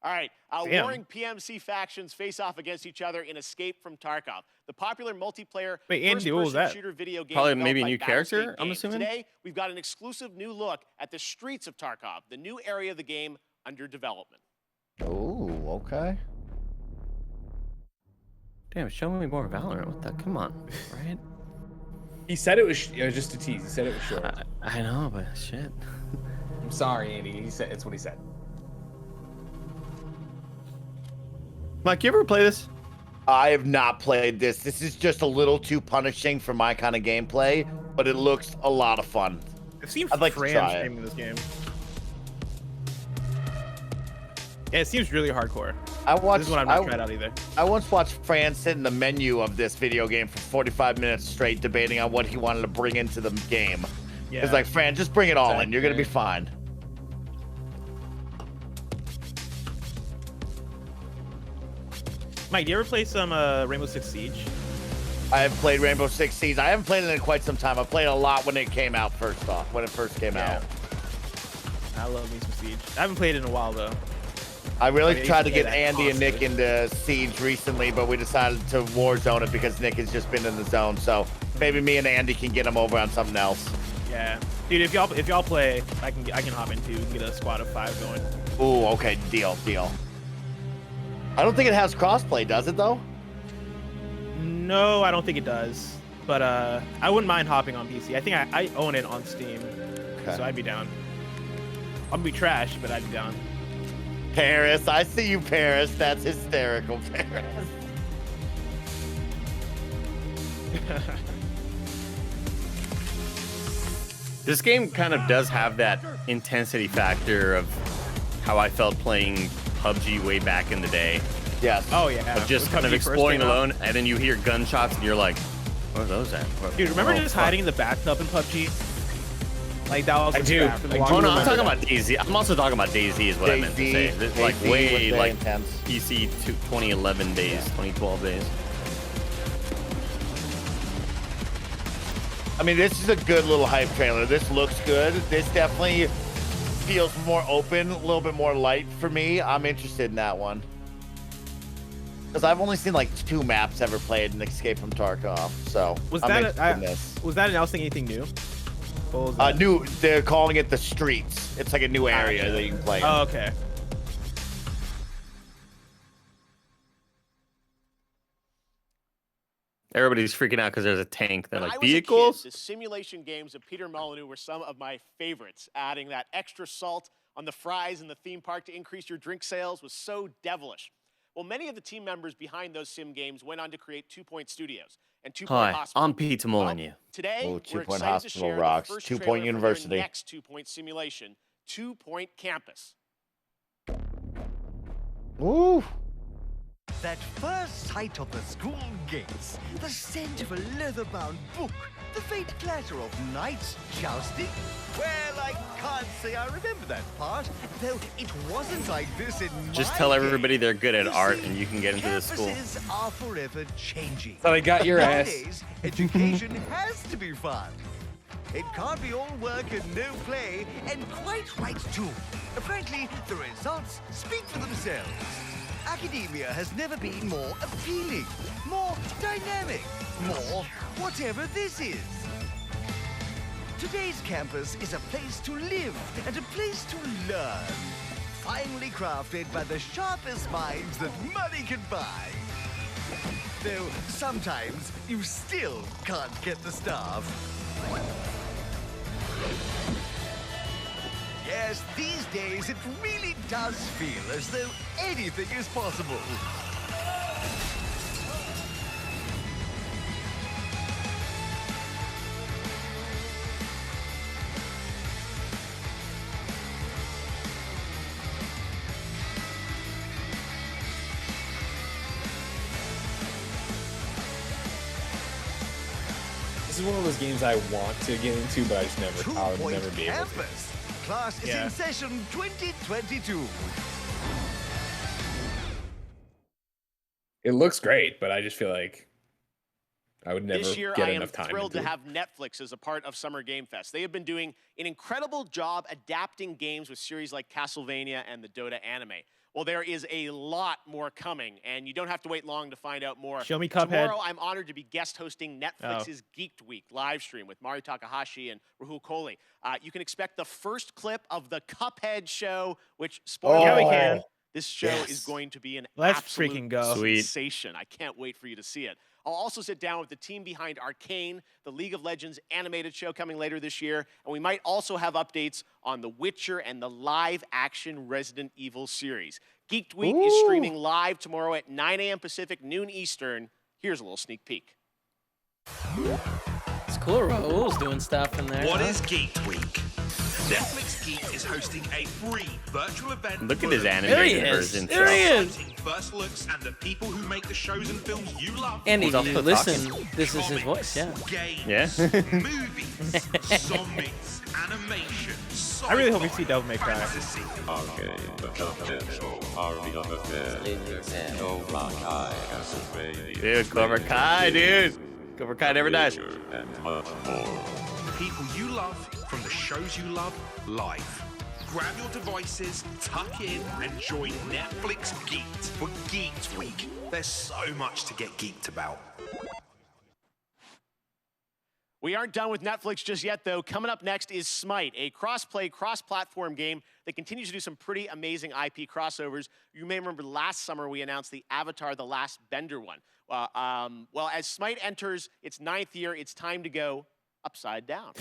All right, Damn. warring PMC factions face off against each other in Escape from Tarkov, the popular multiplayer Wait, Andy, what was first-person that? shooter video game. Probably developed maybe a by new Battlestate character, I'm Games. assuming? Today, we've got an exclusive new look at the streets of Tarkov, the new area of the game under development. Oh, okay. Damn, show me more Valorant. What the? Come on, right? He said it was just a tease. He said it was short. I know, but shit. I'm sorry, Andy. He said it's what he said. Mike, you ever play this? I have not played this. This is just a little too punishing for my kind of gameplay, but it looks a lot of fun. I've seen I'd like to Fran try it. streaming this game. Yeah, it seems really hardcore. This is what I've not tried out either. I once watched Fran sit in the menu of this video game for 45 minutes straight, debating on what he wanted to bring into the game. Yeah. It's like, Fran, just bring it all in. You're gonna be fine. Mike, do you ever play some Rainbow Six Siege? I have played Rainbow Six Siege. I haven't played it in quite some time. I played a lot when it came out first off, when it first came out. I love me some Siege. I haven't played it in a while though. I really I tried to used to get play that Andy and Nick into Siege recently, but we decided to Warzone it because Nick has just been in the zone. So maybe me and Andy can get him over on something else. Yeah, dude. If y'all play, I can hop into and get a squad of 5 going. Ooh, okay, deal. I don't think it has crossplay, does it though? No, I don't think it does. But I wouldn't mind hopping on PC. I think I own it on Steam, so I'd be down. I'll be trash, but I'd be down. Paris, I see you, Paris. That's hysterical, Paris. This game kind of does have that intensity factor of how I felt playing PUBG way back in the day. Yeah. Oh yeah. Of just kind of exploring alone, and then you hear gunshots, and you're like, "Where are those at?" Dude, remember just hiding in the bathtub in PUBG? Like that was I do. scrapped. I do Oh no, I'm remember talking that. about DayZ. I'm also talking about DayZ is what I meant to say. This is like DayZ way was very like intense. PC 2011 days, 2012 days. I mean, this is a good little hype trailer. This looks good. This definitely feels more open, a little bit more light for me. I'm interested in that one. Because I've only seen like 2 maps ever played in Escape from Tarkov. So Was I'm that interested in this. was that announcing anything new? What was that? New. They're calling it the streets. It's like a new area that you can play in. Oh, okay. Everybody's freaking out because there's a tank. They're When like, I was a kid, vehicles? the simulation games of Peter Molyneux were some of my favorites. Adding that extra salt on the fries in the theme park to increase your drink sales was so devilish. Well, many of the team members behind those sim games went on to create 2 Point Studios and 2 Point Hi, Hospital. I'm Peter Molyneux. Today, Oh, we're 2 Point excited Hospital to share rocks. the first 2 Point trailer for University. their next 2 Point simulation, 2 Point Campus. Ooh. That first sight of the school gates, the scent of a leather-bound book, the faint clatter of knights jousting. Well, I can't say I remember that part, though it wasn't like this in Just my tell day. everybody they're good at You art see, and you can get into this school. Campuses are forever changing. So I got your ass. Nowadays, education has to be fun. It can't be all work and no play, and quite right too. Frankly, the results speak for themselves. Academia has never been more appealing, more dynamic, more whatever this is. Today's campus is a place to live and a place to learn. Finely crafted by the sharpest minds that money can buy. Though sometimes you still can't get the staff. Yes, these days it really does feel as though anything is possible. This is one of those games I want to get into, but I just never, I would never be able to. Campus. Class is in session 2022. It looks great, but I just feel like I would never This year, get I am enough time thrilled into to it. have Netflix as a part of Summer Game Fest. They have been doing an incredible job adapting games with series like Castlevania and the Dota anime. Well, there is a lot more coming, and you don't have to wait long to find out more. Show me Cuphead. Tomorrow, I'm honored to be guest hosting Netflix's Geeked Week live stream with Mario Takahashi and Rahul Kohli. You can expect the first clip of the Cuphead show, which, spoiler Yeah, we alert, can. this show is going to be an Let's absolute freaking go. Sweet. sensation. I can't wait for you to see it. I'll also sit down with the team behind Arcane, the League of Legends animated show coming later this year, and we might also have updates on The Witcher and the live-action Resident Evil series. Geeked Week is streaming live tomorrow at 9 a.m. Pacific, noon Eastern. Here's a little sneak peek. It's cool. Raul's doing stuff in there. What huh? is Geek Week? Netflix Geek is hosting a free virtual event. Look at his There he animated is. version. There he is. Exciting first looks and the people who make the shows and films you love. And if He's you also listen, talking. this is his voice. Yeah. Games, Yeah. movies, zombies, animation. I really hope we see Devil May Cry. Fantasy. Dude, Cobra Kai, dude. Cobra Kai never dies. People you love from the shows you love live. Grab your devices, tuck in, and join Netflix Geeked for Geeked Week. There's so much to get geeked about. We aren't done with Netflix just yet, though. Coming up next is Smite, a cross-play, cross-platform game that continues to do some pretty amazing IP crossovers. You may remember last summer we announced the Avatar: The Last Bender one. Well, as Smite enters its 9th year, it's time to go upside down.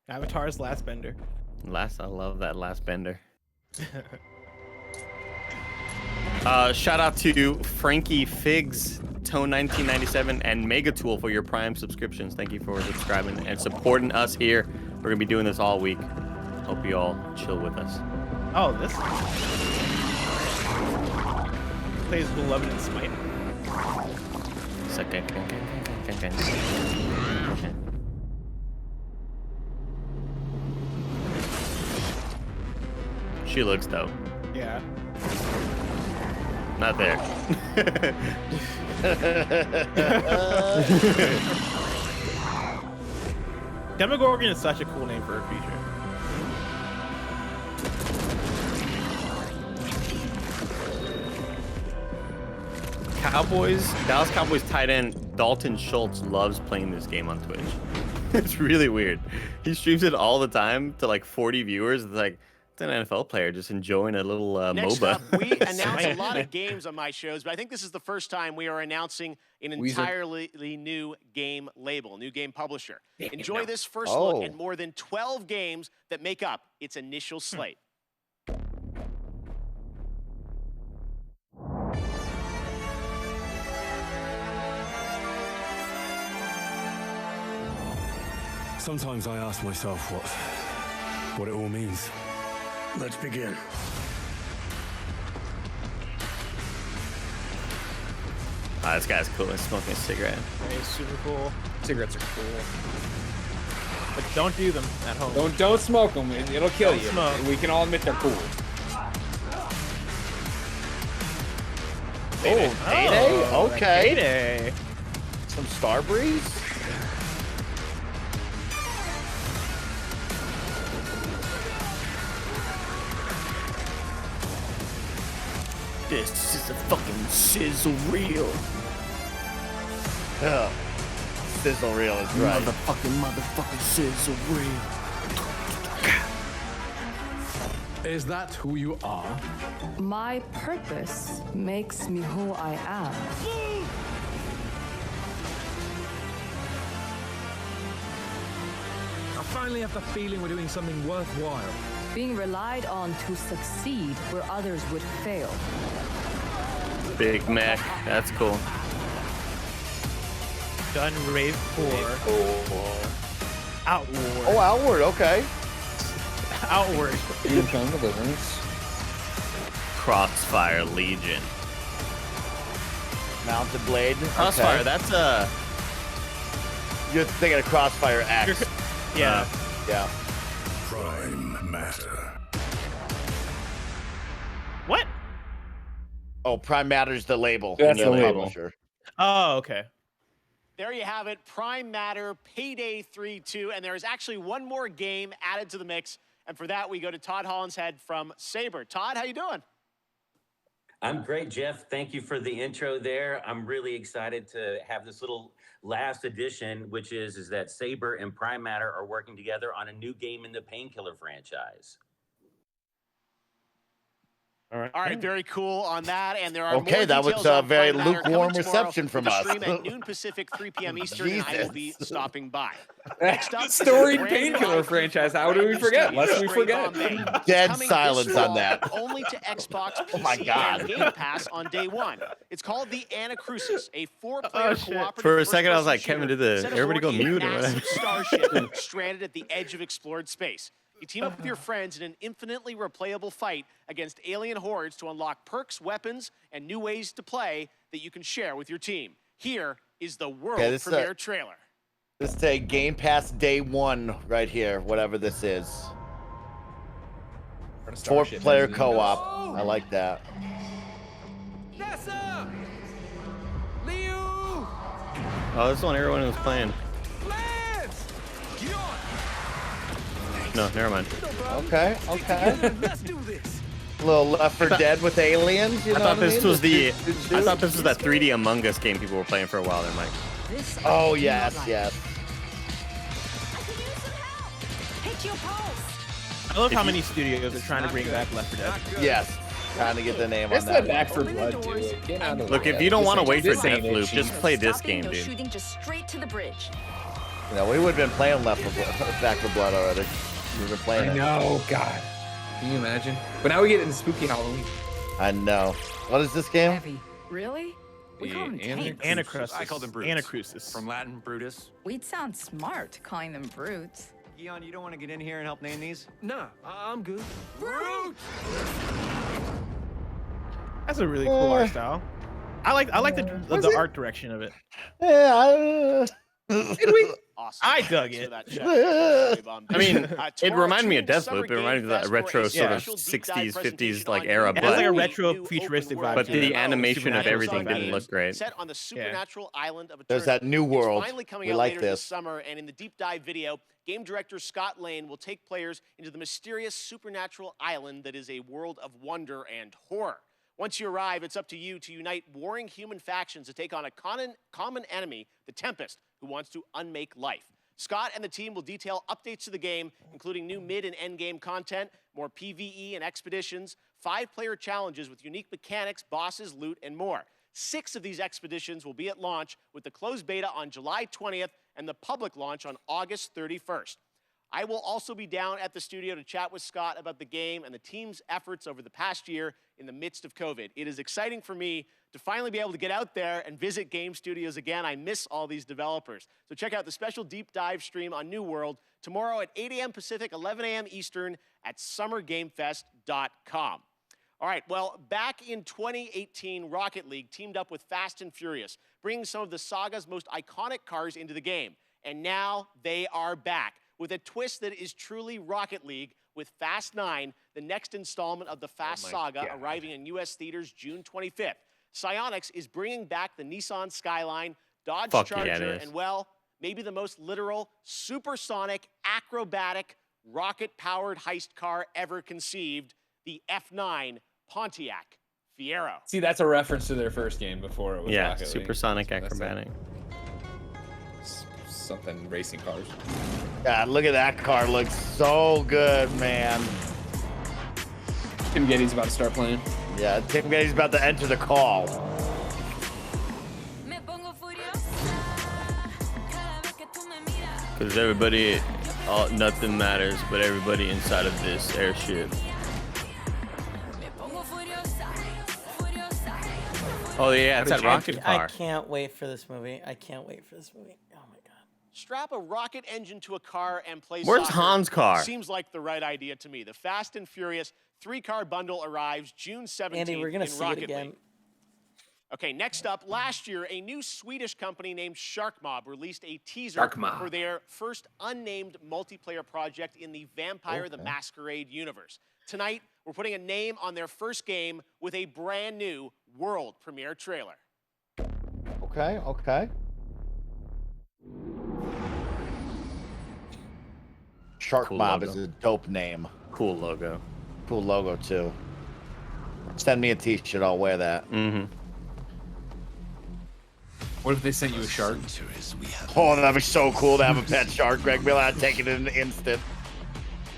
Avatar's Last Bender. I love that last bender. Shout out to Frankie Figs, Tone 1997, and Megatool for your Prime subscriptions. Thank you for subscribing and supporting us here. We're gonna be doing this all week. Hope you all chill with us. Oh, this plays Beloved in Smite. She looks dope. Yeah. Not there. Demogorgon is such a cool name for a creature. Dallas Cowboys tight end Dalton Schultz loves playing this game on Twitch. It's really weird. He streams it all the time to like 40 viewers. It's like, it's an NFL player just enjoying a little Next MOBA. up, we announce a lot of games on my shows, but I think this is the first time we are announcing an entirely new game label, new game publisher. Enjoy this first look at more than 12 games that make up its initial slate. Sometimes I ask myself what it all means. Let's begin. Ah, this guy's cool. He's smoking a cigarette. Yeah, he's super cool. Cigarettes are cool. But don't do them at home. Don't smoke them. It'll kill Don't you. smoke. We can all admit they're cool. Payday? Okay. Payday. Some Starbreeze? This is a fucking sizzle reel. Yeah. Sizzle reel is right. Motherfucking sizzle reel. Is that who you are? My purpose makes me who I am. I finally have the feeling we're doing something worthwhile. Being relied on to succeed where others would fail. Big Mac. That's cool. Gun Rave 4. Outward. Oh, Outward, okay. Outward. Crossfire Legion. Mounted Blade. Crossfire, okay. that's You're thinking of Crossfire X. Yeah. Yeah. Prime Matter. What? Oh, Prime Matter's the label. That's the the label. publisher. Oh, okay. There you have it, Prime Matter, Payday 3-2, and there is actually one more game added to the mix, and for that we go to Todd Hollinshead from Saber. Todd, how you doing? I'm great, Jeff. Thank you for the intro there. I'm really excited to have this little last edition, which is that Saber and Prime Matter are working together on a new game in the Painkiller franchise. All right, very cool on that, and there are Okay, more that was details a on very Prime Matter lukewarm coming tomorrow reception from with a us. stream at noon Pacific, 3 p.m. Eastern, and I will be stopping by. Next up, Storied brand new Painkiller IP franchise. How do we forget? Lest we forget. Dead Coming silence this on fall, that. Only to Xbox, PC, Oh my God. and Game Pass on day one. It's called the Anacrusis, a 4-player cooperative. For a second, I was like, first-person Kevin, did shooter set everybody go aboard a mute or massive whatever? starship stranded at the edge of explored space. You team up with your friends in an infinitely replayable fight against alien hordes to unlock perks, weapons, and new ways to play that you can share with your team. Here is the world premiere trailer. This is a Game Pass day one right here, whatever this is. 4-player co-op. I like that. NASA! Liu! Oh, this is one everyone was playing. Lance! Get on! No, never mind. Okay. Let's do this. A little Left 4 Dead with aliens. You I know thought what this mean? was the. Shoot, shoot, I thought shoot. this was that 3D Among Us game people were playing for a while. They're like, Oh yes, yes. Hit your pulse. I love how If you- many studios are trying to bring back Left 4 Dead. Yes. Trying to get the name It's on the that. Back for Blood, dude. Get out of the look, way. if you don't want to wait for This ain't it, Deathloop, just play this game, Go dude. shooting just straight to the bridge. You know, we would have been playing Left 4 Blood, Back for Blood already. We were playing I it. know, God. Can you imagine? But now we get into spooky Halloween. I know. What is this game? Heavy. Really? We call them tanks. Anacrusis. I call them brutes. Anacrusis. From Latin, Brutus. We'd sound smart calling them brutes. Gion, you don't want to get in here and help name these? Nah, I'm good. That's a really cool art style. I like the art direction of it. Yeah, Awesome. I dug Thanks it. for that check. I mean, it tomorrow, reminded me tune of into Summer Deathloop. It reminded me of that Game Fest retro for a sort of special deep dive 60s, 50s presentation like on era. It has like a But retro new futuristic open vibe. world but the to it. animation of Supernatural everything sci-fi. didn't look great. set on the supernatural island of There's Eternity. that new world. It's finally coming We out like later this. this summer, and in the deep dive video, game director Scott Lane will take players into the mysterious supernatural island that is a world of wonder and horror. Once you arrive, it's up to you to unite warring human factions to take on a common enemy, the Tempest, who wants to unmake life. Scott and the team will detail updates to the game, including new mid and end game content, more PvE and expeditions, 5-player challenges with unique mechanics, bosses, loot, and more. 6 of these expeditions will be at launch, with the closed beta on July 20th and the public launch on August 31st. I will also be down at the studio to chat with Scott about the game and the team's efforts over the past year in the midst of COVID. It is exciting for me to finally be able to get out there and visit game studios again. I miss all these developers. So check out the special deep dive stream on New World tomorrow at 8 a.m. Pacific, 11 a.m. Eastern at summergamefest.com. All right, well, back in 2018, Rocket League teamed up with Fast and Furious, bringing some of the saga's most iconic cars into the game. And now they are back with a twist that is truly Rocket League with Fast 9, the next installment of the Fast saga, arriving in U.S. theaters June 25th. Psyonix is bringing back the Nissan Skyline, Dodge Charger, and, well, maybe the most literal, supersonic, acrobatic, rocket-powered heist car ever conceived, the F9 Pontiac Fiero. See, that's a reference to their first game before it was Rocket League. Supersonic acrobatic. Something racing cars. God, look at that car. Looks so good, man. Tim Gettys about to start playing. Yeah, Tim Gettys about to enter the call. Because everybody, nothing matters, but everybody inside of this airship. Oh yeah, it's that rocket car. I can't wait for this movie. I can't wait for this movie. Oh my god. Strap a rocket engine to a car and play Where's soccer. Han's car? Seems like the right idea to me. The Fast and Furious 3-car bundle arrives June 17th Andy, we're gonna in see Rocket it again. League. Okay, next up, last year, a new Swedish company named Sharkmob released a teaser for their first unnamed multiplayer project in the Vampire the Masquerade universe. Tonight, we're putting a name on their first game with a brand new world premiere trailer. Okay, okay. Sharkmob is a dope name. Cool logo. Cool logo, too. Send me a t-shirt, I'll wear that. Mm-hmm. What if they sent you a shark? Oh, that'd be so cool to have a pet shark, Greg. We'll have to take it in an instant.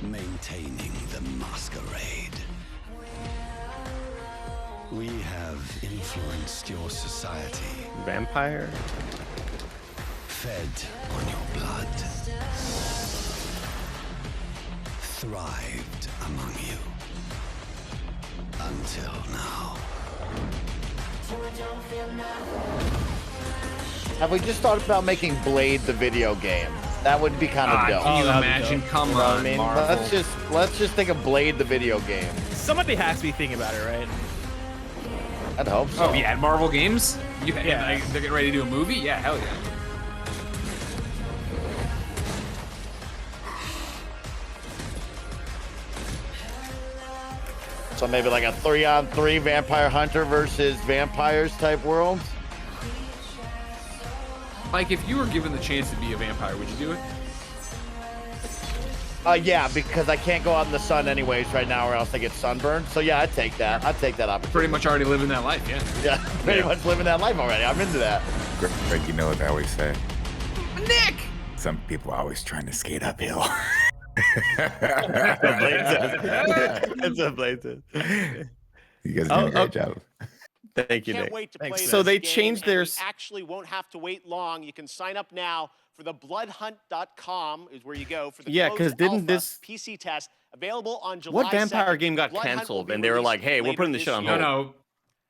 Maintaining the masquerade. We have influenced your society. Vampire? Fed on your blood. Thrived among you. Until now. Have we just thought about making Blade the video game? That would be kind of dope. Can you imagine? Come You know what on, I mean? Marvel. Let's just think of Blade the video game. Somebody has to be thinking about it, right? I'd hope so. Oh yeah, Marvel games. Yeah. Like, they're getting ready to do a movie. Yeah, hell yeah. So maybe like a 3-on-3 vampire hunter versus vampires type world. Like, if you were given the chance to be a vampire, would you do it? Yeah, because I can't go out in the sun anyways right now, or else I get sunburned. So yeah, I'd take that. I'd take that opportunity. Pretty much already living that life, yeah. Yeah, pretty much living that life already. I'm into that. Greg, you know what I always say? Nick! Some people are always trying to skate uphill. It's a blatant. You guys are doing a great job. Thank you, Can't Nick. wait to play So this they game, changed and their. you actually won't have to wait long. You can sign up now for the bloodhunt.com is where you go for the Yeah, closed 'cause didn't alpha this- PC test available on July What vampire 2nd. game got Blood Hunt will canceled? be And they were released like, "Hey, we're later putting this shit this on year. hold." No.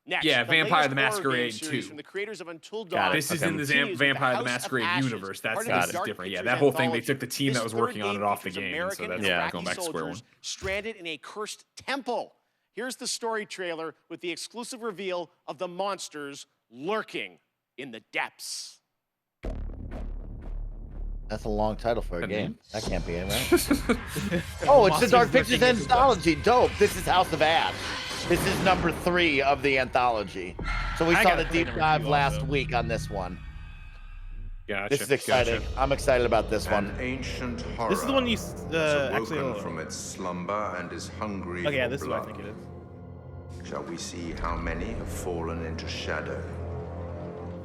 Next, Yeah, the Vampire the latest horror game Masquerade series 2. from the creators of Until Got Dawn. it. This is in the continues with Vampire the House of Masquerade Ashes, universe. part That's of the this is Dark different. Yeah, Pictures that whole thing, they anthology. took the team This that was third working on game it off the features game, so American that's and Yeah. going Iraqi back to square one. soldiers stranded in a cursed temple. Here's the story trailer with the exclusive reveal of the monsters lurking in the depths. That's a long title for a game. That can't be it, right? Oh, it's the Dark Pictures Anthology. Dope. This is House of Ash. This is number 3 of the anthology. So we saw the deep dive last week on this one. Gotcha. This is exciting. Gotcha. I'm excited about this one. An ancient horror. This is the one you actually actually. from its slumber and is hungry Okay, yeah, for this is blood. what I think it is. Shall we see how many have fallen into shadow?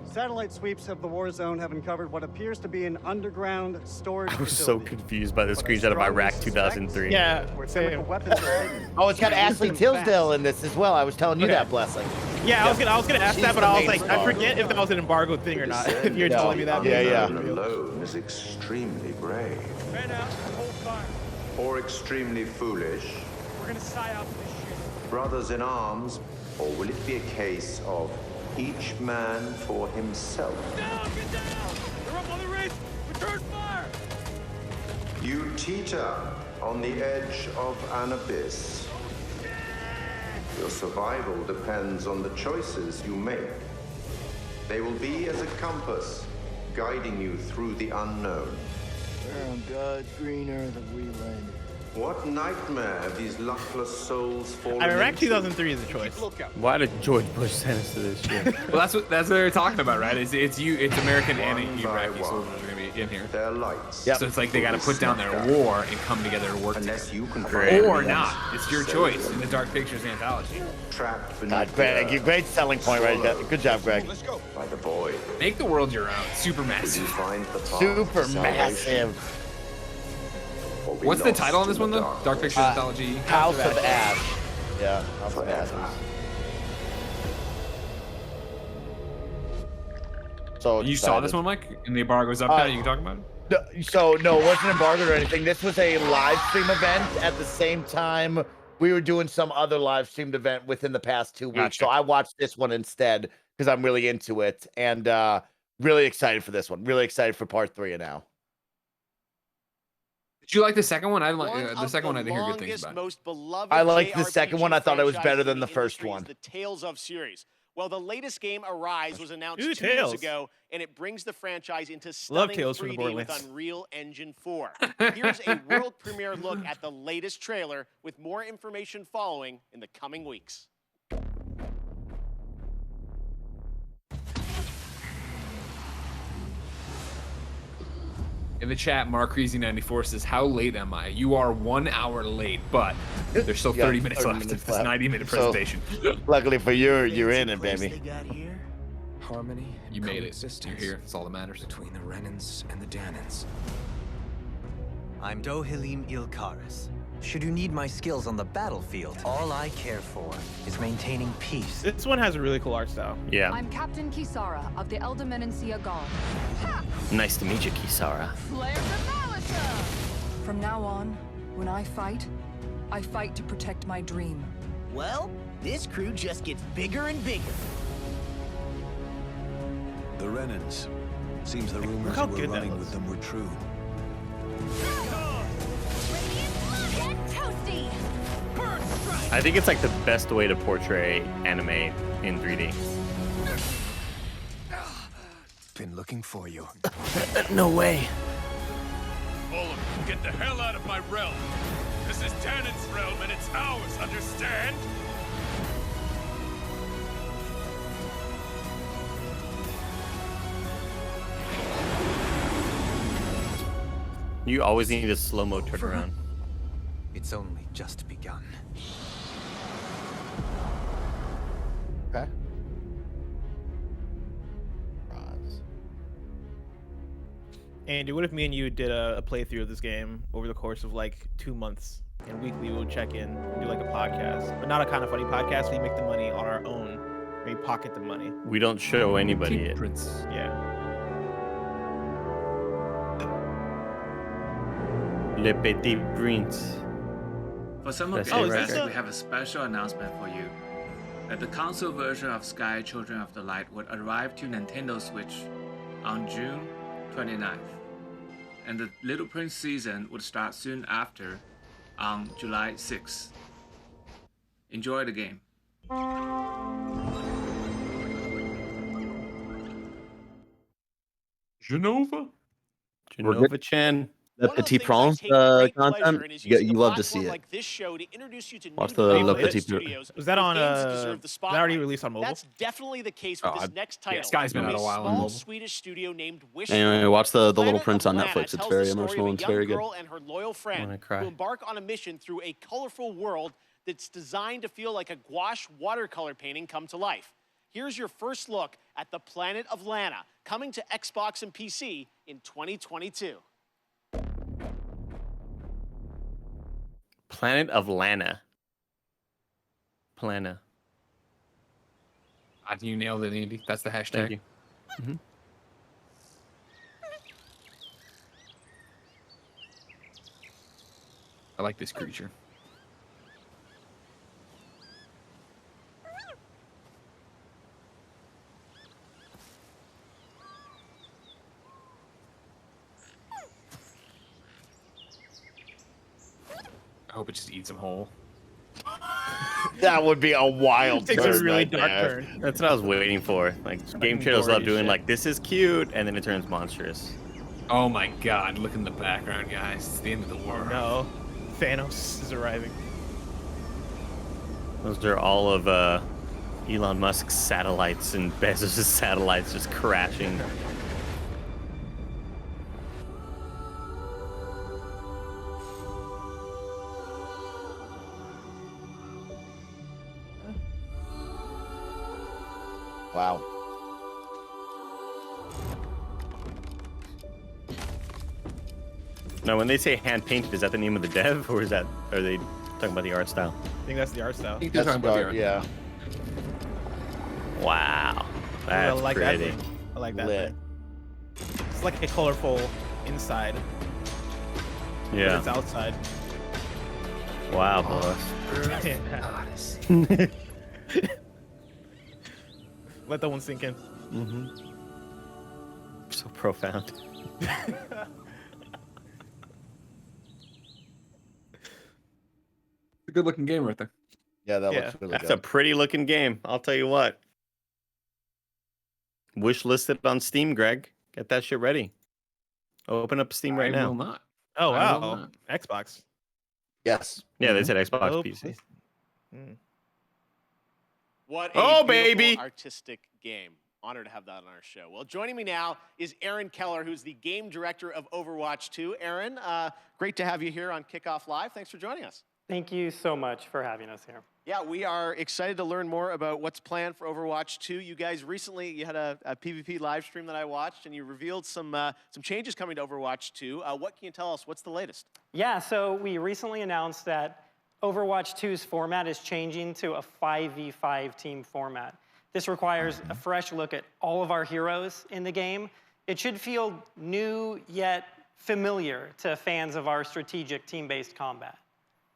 Satellite sweeps of the war zone have uncovered what appears to be an underground storage I was so facility. confused by the screenshot of Iraq 2003. Yeah, Where chemical weapons are hidden. Oh, it's got Ashley Tisdale in this as well. I was telling you that, Blessing. Yeah, I was gonna ask She's that, but the I was main like, I star. forget if that was an embargo thing or not. If you're telling me that. Alone is extremely brave. Men out, hold fire. Or extremely foolish. We're gonna psy out this shit. Brothers in arms, or will it be a case of each man for himself? Down, get down! They're up on the ridge! Return fire! You teeter on the edge of an abyss. Your survival depends on the choices you make. They will be as a compass, guiding you through the unknown. Where on God's green earth have we landed? What nightmare have these luckless souls fallen Iraq into? 2003 is a choice. Why did George Bush send us to this shit? Well, that's what they're talking about, right? It's American and Iraqi soldiers are gonna be in here. Their lights. So it's like they got to put down their war and come together to work Unless you can together. Or not. It's your choice in the Dark Pictures anthology. Trapped God, Greg, great selling point right there. Good job, Greg. Let's go. By the void. Make the world your own. Super massive. Super massive. What's the title on this one, though? Dark Pictures Anthology? House of Ash. Yeah, House of Ash. So you saw this one, Mike? And the embargo's up now? You can talk about it? So, no, it wasn't embargoed or anything. This was a live stream event at the same time we were doing some other live streamed event within the past 2 weeks. Gotcha. So I watched this one instead because I'm really into it and really excited for this one. Really excited for part 3 now. Did you like the second one? I didn't like the second one. I didn't hear good things about. Most beloved I liked the JRPG second one. I thought it was better franchise than in the first industry is one. The Tales of series. Well, the latest game, Arise, was announced Ooh, 2 years Tales. ago, and it brings the franchise into Love stunning Tales from the 3D with Borderlands. Unreal Engine 4. Here's a world premiere look at the latest trailer, with more information following in the coming weeks. In the chat, Mark Creasy94 says, "How late am I? You are 1 hour late, but there's still 30 minutes left. It's this 90-minute presentation." Luckily for you, you're in it, baby. Harmony. You made it. You're here. That's all that matters. Between the Renans and the Danans. I'm Dohalim Ilkaris. Should you need my skills on the battlefield, all I care for is maintaining peace. This one has a really cool art style. Yeah. I'm Captain Kisara of the Elden Guard. Nice to meet you, Kisara. From now on, when I fight to protect my dream. Well, this crew just gets bigger and bigger. The Renans. Seems the rumors how you were good that running looks. with them were true. I think it's like the best way to portray anime in 3D. Been looking for you. No way. Olaf, get the hell out of my realm. This is Danon's realm and it's ours, understand? You always need a slow-mo turnaround. It's only just begun. Okay. Andy, what if me and you did a playthrough of this game over the course of like 2 months, and weekly we would check in and do like a podcast, but not a kind of funny podcast. We make the money on our own. We pocket the money. We don't show anybody it. Yeah. Le Petit Prince. For Summer That's Game it, right? Fest, we have a special announcement for you. That the console version of Sky Children of the Light would arrive to Nintendo Switch on June 29th. And the Little Prince season would start soon after on July 6th. Enjoy the game. Genova? Genova-chan. The Petit Prince content, you love to see it. Like this show to introduce you to Watch new the development Petit studios. Was that on? Games that deserve the that spotlight. already released on mobile? That's definitely the case with this next title. Yeah, Sky's been from out a while on small mobile. Swedish studio named Wish. Anyway, watch the Little Planet Prince of on Lana Netflix. It's tells very the story emotional of and a it's very young good. girl and her loyal friend cry. who embark on a mission through a colorful world that's designed to feel like a gouache watercolor painting come to life. Here's your first look at the Planet of Lana, coming to Xbox and PC in 2022. Planet of Lana. Plana. You nailed it, Andy. That's the hashtag. Thank you. I like this creature. I hope it just eats them whole. That would be a wild Takes turn. a really right dark there. turn. That's what I was waiting for. Like game creators love doing like this is cute, and then it turns monstrous. Oh my god, look in the background, guys. It's the end of the world. No, Thanos is arriving. Those are all of Elon Musk's satellites and Bezos' satellites just crashing. Wow. Now, when they say hand painted, is that the name of the dev, or are they talking about the art style? I think that's the art style. I think they're talking about the art. Yeah. Wow, that's I like pretty. That thing. I like that. Lit. Thing. It's like a colorful inside. Yeah. But it's outside. Wow, boss. Let that one sink in. Mm-hmm. So profound. A good looking game right there. Yeah, that looks really That's good. a pretty looking game. I'll tell you what. Wish listed on Steam, Greg. Get that shit ready. Open up Steam right I now. will not. Oh I will wow, not. Xbox. Yes. Yeah, they said Xbox, Oh, PC. What a Oh, beautiful baby. artistic game. Honored to have that on our show. Well, joining me now is Aaron Keller, who's the game director of Overwatch 2. Aaron, great to have you here on Kickoff Live. Thanks for joining us. Thank you so much for having us here. Yeah, we are excited to learn more about what's planned for Overwatch 2. You guys recently, you had a PvP live stream that I watched, and you revealed some changes coming to Overwatch 2. What can you tell us? What's the latest? Yeah, so we recently announced that Overwatch 2's format is changing to a 5v5 team format. This requires a fresh look at all of our heroes in the game. It should feel new yet familiar to fans of our strategic team-based combat.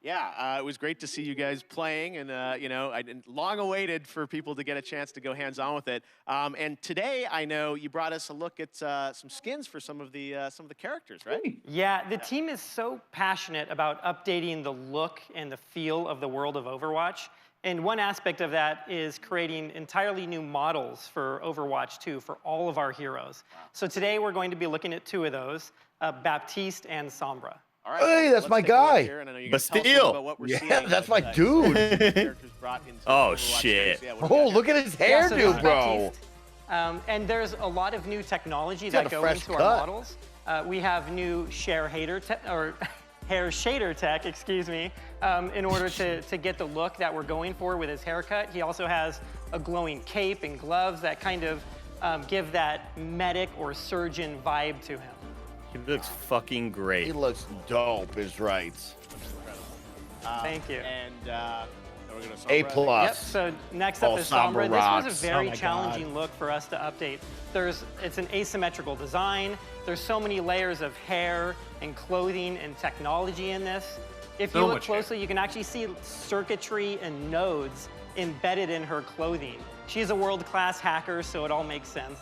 Yeah, it was great to see you guys playing, and you know, I long awaited for people to get a chance to go hands-on with it. And today, I know you brought us a look at some skins for some of the characters, right? Yeah, the team is so passionate about updating the look and the feel of the world of Overwatch. And one aspect of that is creating entirely new models for Overwatch 2 for all of our heroes. Wow. So today we're going to be looking at two of those, Baptiste and Sombra. All right, hey, that's my guy. Bastille. Yeah, that's my dude. Oh, shit. Oh, look at his hairdo, bro. And there's a lot of new technology He's got that a go fresh into cut. our models. We have new hair shader tech, excuse me, in order to get the look that we're going for with his haircut. He also has a glowing cape and gloves that kind of give that medic or surgeon vibe to him. He looks fucking great. He looks dope, is right. Thank you. And we're gonna A plus. Yep, so next up is Sombra. This rocks. was a very Oh my challenging God. look for us to update. It's an asymmetrical design. There's so many layers of hair and clothing and technology in this. If you So look much hair. closely, you can actually see circuitry and nodes embedded in her clothing. She's a world-class hacker, so it all makes sense.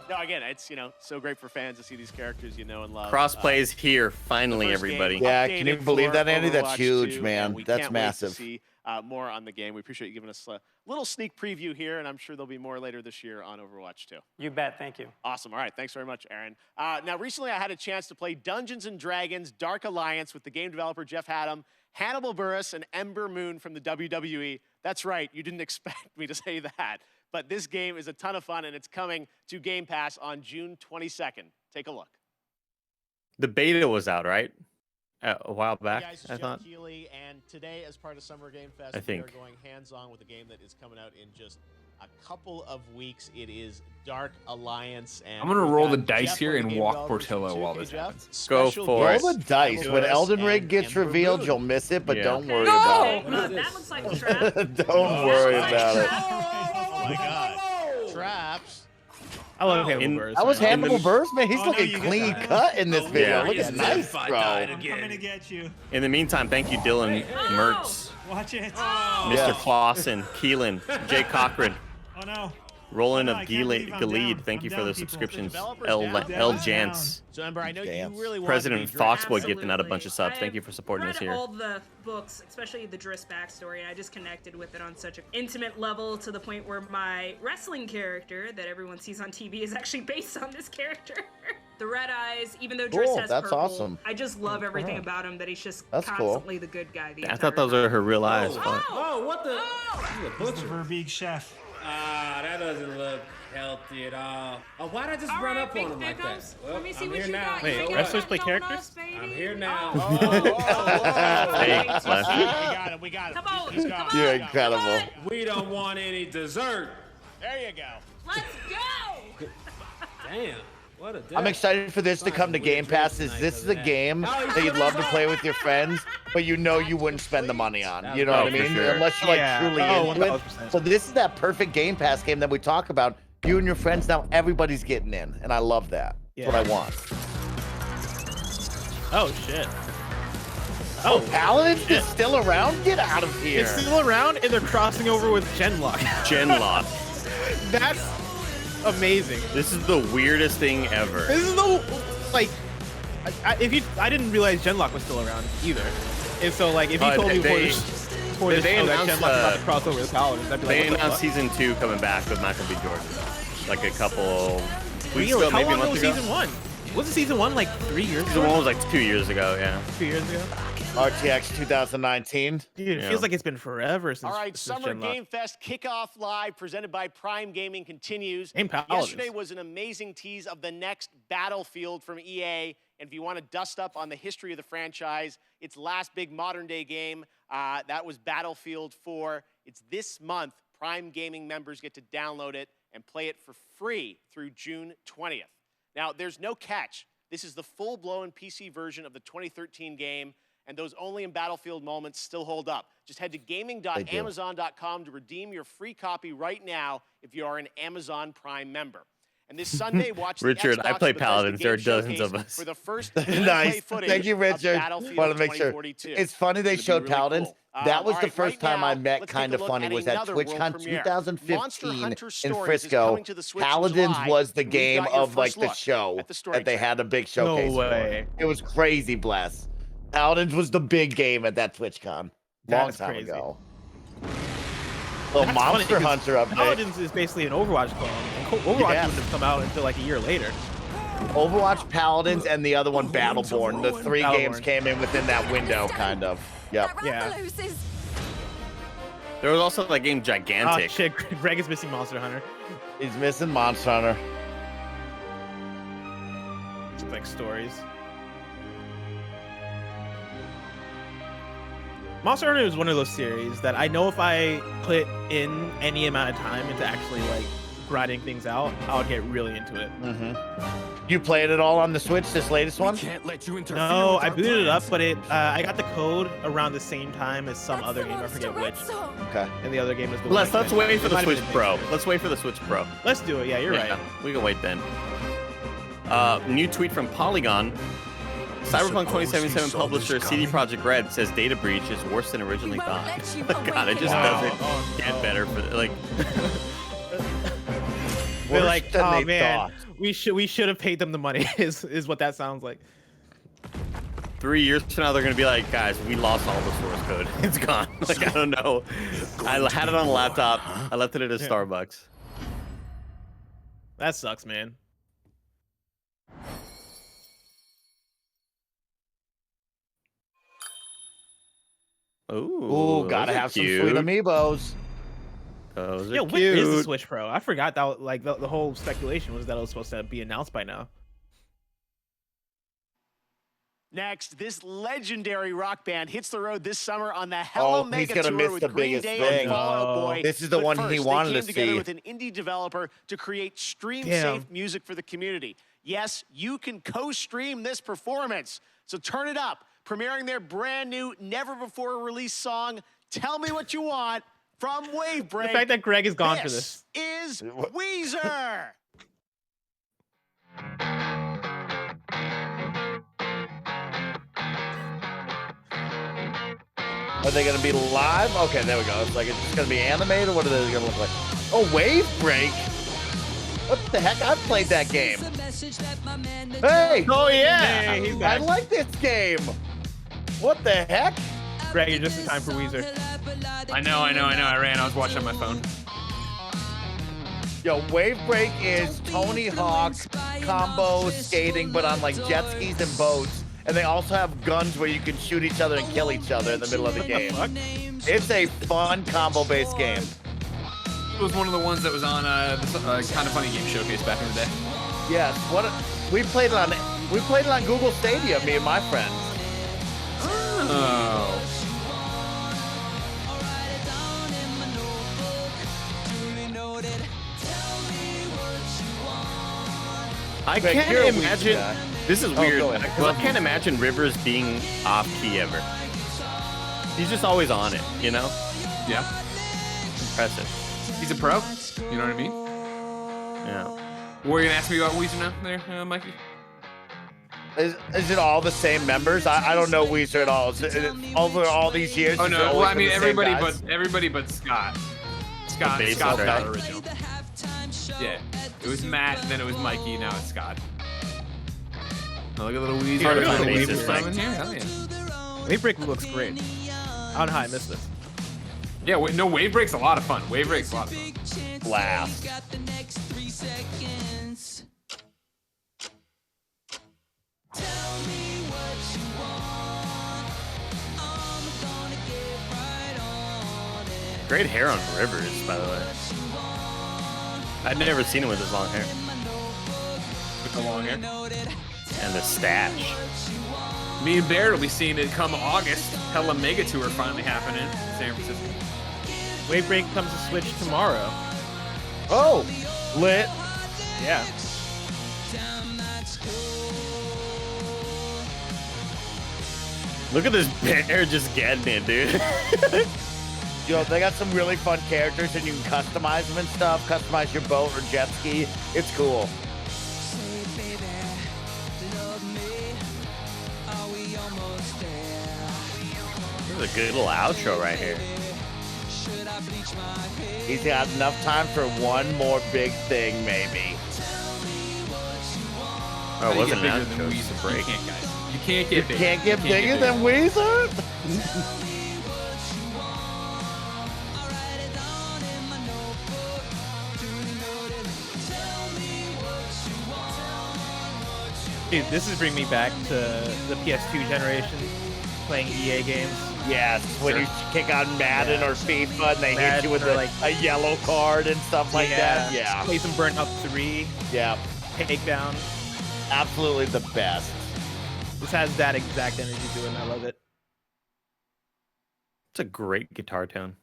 no, again, it's so great for fans to see these characters you know and love. Crossplays here, finally, first everybody. game Yeah, can you updated believe for that, Andy? That's Overwatch huge, 2, man. and we That's can't wait to massive. see more on the game. We appreciate you giving us a little sneak preview here, and I'm sure there'll be more later this year on Overwatch 2. You bet. Thank you. Awesome. All right. Thanks very much, Aaron. Now, recently I had a chance to play Dungeons & Dragons Dark Alliance with the game developer Jeff Haddam, Hannibal Buress, and Ember Moon from the WWE. That's right. You didn't expect me to say that. But this game is a ton of fun, and it's coming to Game Pass on June 22nd. Take a look. The beta was out, right? A while back, Hey guys, I thought. Keeley, and today, as part of Summer Game Fest, I think. we are going hands-on with a game that is coming out in just a couple of weeks. It is Dark Alliance, and I'm gonna we've roll the got dice Jeff here from and Game walk Developers Portillo from while 2K, this Jeff. happens. Go Special for it. guest, Roll the dice. When Buress Elden Ring and gets Ember revealed, Moon. you'll miss it, but Yeah. don't worry about it. That looks like a trap. Don't worry about it. Oh my God! Traps. I love Hannibal In- Buress. That was man. Hannibal Buress, man. He's Oh, no, looking you clean got- cut in this video. yeah, Look he's at dead nice, if I bro. died I'm again. coming to get you. In the meantime, thank you, Dylan Mertz, Watch it. Mr. Yeah. Clausen, Keelan, Jay Cochran, Oh no. Roland Oh, of no, I can't believe I'm Gilead. down. Thank I'm you for down, the people. subscriptions. Developers L down. Jance. So Ember, I know Damn. you really want President to be Drax. Foxboy gifting out a bunch of subs. I Thank you for supporting us read here. all the books, especially the Driss backstory, and I just connected with it on such an intimate level to the point where my wrestling character that everyone sees on TV is actually based on this character. The red eyes, even though Driss Cool, has that's purple, awesome. I just love everything about him, that he's just That's cool. constantly the good guy. The I entire thought those were her real eyes. time. Fuck. Oh, what the? He's the Verbeek chef. Ah, that doesn't look healthy at all. Oh, why'd I just run up on him like that? Well, Let me see I'm what here you now. got. Wait, You ain't wrestlers got play nothing on characters? us, baby. I'm here now. Hey, Left. We got him. We got him. Come on, He's come gone. on. You're incredible. We don't want any dessert. There you go. Let's go. Damn. What a day. I'm excited for this to come to Game Pass. This is a game that you'd love to play with your friends, but you know you wouldn't spend the money on. You know what I Oh, for mean? sure. Unless you're like Yeah. truly Oh, into it. 1000%. So this is that perfect Game Pass game that we talk about. You and your friends, now everybody's getting in, and I love that. That's what I want. Oh shit. Oh, Paladins is still around? Get out of here. It's still around, and they're crossing over with Genlock. Genlock. That's amazing. This is the weirdest thing ever. This is the like. I didn't realize Genlock was still around either, and so like if you told me before this they show that announced, Genlock was about to cross over with Paladins, I'd be like, They what the announced fuck? season 2 coming back with Michael B. Jordan. Like a couple weeks Really? ago, How maybe long a ago month was ago. season 1? Wasn't season 1 like 3 years ago? Season 1 was like 2 years ago, yeah. 2 years ago? RTX 2019. Dude, it feels like it's been forever since. All right, since Summer Genlock. Game Fest Kickoff Live presented by Prime Gaming continues. Game Paladins. Yesterday was an amazing tease of the next Battlefield from EA. And if you want to dust up on the history of the franchise, its last big modern day game, that was Battlefield 4. It's this month. Prime Gaming members get to download it and play it for free through June 20th. Now, there's no catch. This is the full-blown PC version of the 2013 game, and those only in Battlefield moments still hold up. Just head to gaming.amazon.com to redeem your free copy right now if you are an Amazon Prime member. And this Sunday, watch the Richard, I Xbox play Bethesda Paladins. There are Game dozens Showcase of us. For the first Nice. footage Thank you, of Richard. Battlefield Want to make sure. 2042. It's funny they It's gonna showed be really Paladins. cool. That was All the right, first right time I now, met let's Kind take of a look Funny at was at another world TwitchCon premiere. 2015 Hunter in Stories is Frisco. coming to the Switch in Paladins July. was the We've game got your of like first the look show at the story that they had a big showcase. No way. For. It was crazy, bless. Paladins was the big game at that TwitchCon. Long That's time crazy. ago. Little That's funny, Monster because Hunter update. Paladins is basically an Overwatch clone. And Overwatch Yes. wouldn't have come out until like a year later. Overwatch, Paladins, and the other one, Battleborn. The three Battleborn. games came in within that window, kind of. Yep. Yeah. There was also that game Oh Gigantic. shit, Greg is missing Monster Hunter. He's missing Monster Hunter. It's like stories. Monster Hunter is one of those series that I know if I put in any amount of time into actually like grinding things out, I would get really into it. You played it all on the Switch, this latest one? Can't let you interfere. No, with I our booted it up, plans. but it I got the code around the same time as some other game. I forget which. Okay. And the other game is the Let's one. wait for It the might have Switch been Pro. Big. Let's wait for the Switch Pro. Let's do it. Yeah, you're Yeah, right. we can wait then. New tweet from Polygon. Cyberpunk 2077 publisher CD Projekt Red says data breach is worse than originally thought. God, it just doesn't get better for like. They're Worse like, than oh they man, thought." we should have paid them the money. Is what that sounds like. 3 years from now, they're gonna be like, guys, we lost all the source code. It's gone. Like, I don't know. I had it on a laptop. I left it at a Starbucks. That sucks, man. Ooh, gotta have some sweet amiibos. Those are Yeah, cute. when is the Switch Pro? I forgot that. Like the whole speculation was that it was supposed to be announced by now. Next, this legendary rock band hits the road this summer on the Hella he's Mega gonna Tour miss with the Green biggest Day thing. and Fall Out Boy. This is the But one first, he wanted they came to together see. with an indie developer to create stream-safe music for the community. Yes, you can co-stream this performance, so turn it up. Premiering their brand new, never-before-released song, "Tell Me What You Want" from Wavebreak. The fact that Greg is gone for this. Is Weezer. Are they gonna be live? Okay, there we go. It's like, it's just gonna be animated. What are they gonna look like? Oh, Wavebreak. What the heck? I've played that game. Hey! Oh yeah! Hey, he's I back. like this game. What the heck? Greg, you're just in time for Weezer. I know. I ran. I was watching on my phone. Yo, Wavebreak is Tony Hawk combo skating, but on like jet skis and boats. And they also have guns where you can shoot each other and kill each other in the middle of the game. It's a fun combo-based game. It was one of the ones that was on the Kind of Funny Game Showcase back in the day. Yes, we played it on Google Stadia, me and my friends. Oh. I Greg, can't you're a Weezer imagine. guy. This is Oh, weird. go ahead. Because I can't imagine Rivers being off key ever. He's just always on it, you know? Yeah. Impressive. He's a pro. You know what I mean? Yeah. Were you gonna ask me about Weezer now, there, Mikey? Is it all the same members? I don't know Weezer at all. Is it over all these years? Oh has it no. always Well, I been mean the same everybody but Scott. Scott's bassist, not right? the original. Yeah. It was Matt, then it was Mikey, now it's Scott. Oh, look at little Weezer. Part of Little the Weezer bassist from thing. in here. Hell yeah. Wavebreak looks great. I don't know how I missed this. Yeah, no, Wavebreak's a lot of fun. Wavebreak's a lot of fun. Laugh. Great hair on Rivers, by the way. I'd never seen him with his long hair. With the long hair. And the stash. Me and Bear will be seeing it come August. Hella Mega Tour finally happening in San Francisco. Wavebreak comes to Switch tomorrow. Oh, lit. Yeah. Look at this bear just getting it, dude. Yo, they got some really fun characters and you can customize them and stuff. Customize your boat or jet ski. It's cool. This is a good little outro right here. He's got enough time for one more big thing, maybe. Oh, it wasn't an bigger than outro, Weezer. it's a break. You can't, guys. You can't get bigger. Can't get You bigger than Weezer? Dude, this is bringing me back to the PS2 generation, playing EA games. Yes, when you kick on Madden or FIFA and they hit Madden you with or, like, a yellow card and stuff like that. Yeah. Play some Burnt Up 3. Yeah. Takedown. Absolutely the best. This has that exact energy to it, and I love it. It's a great guitar tone.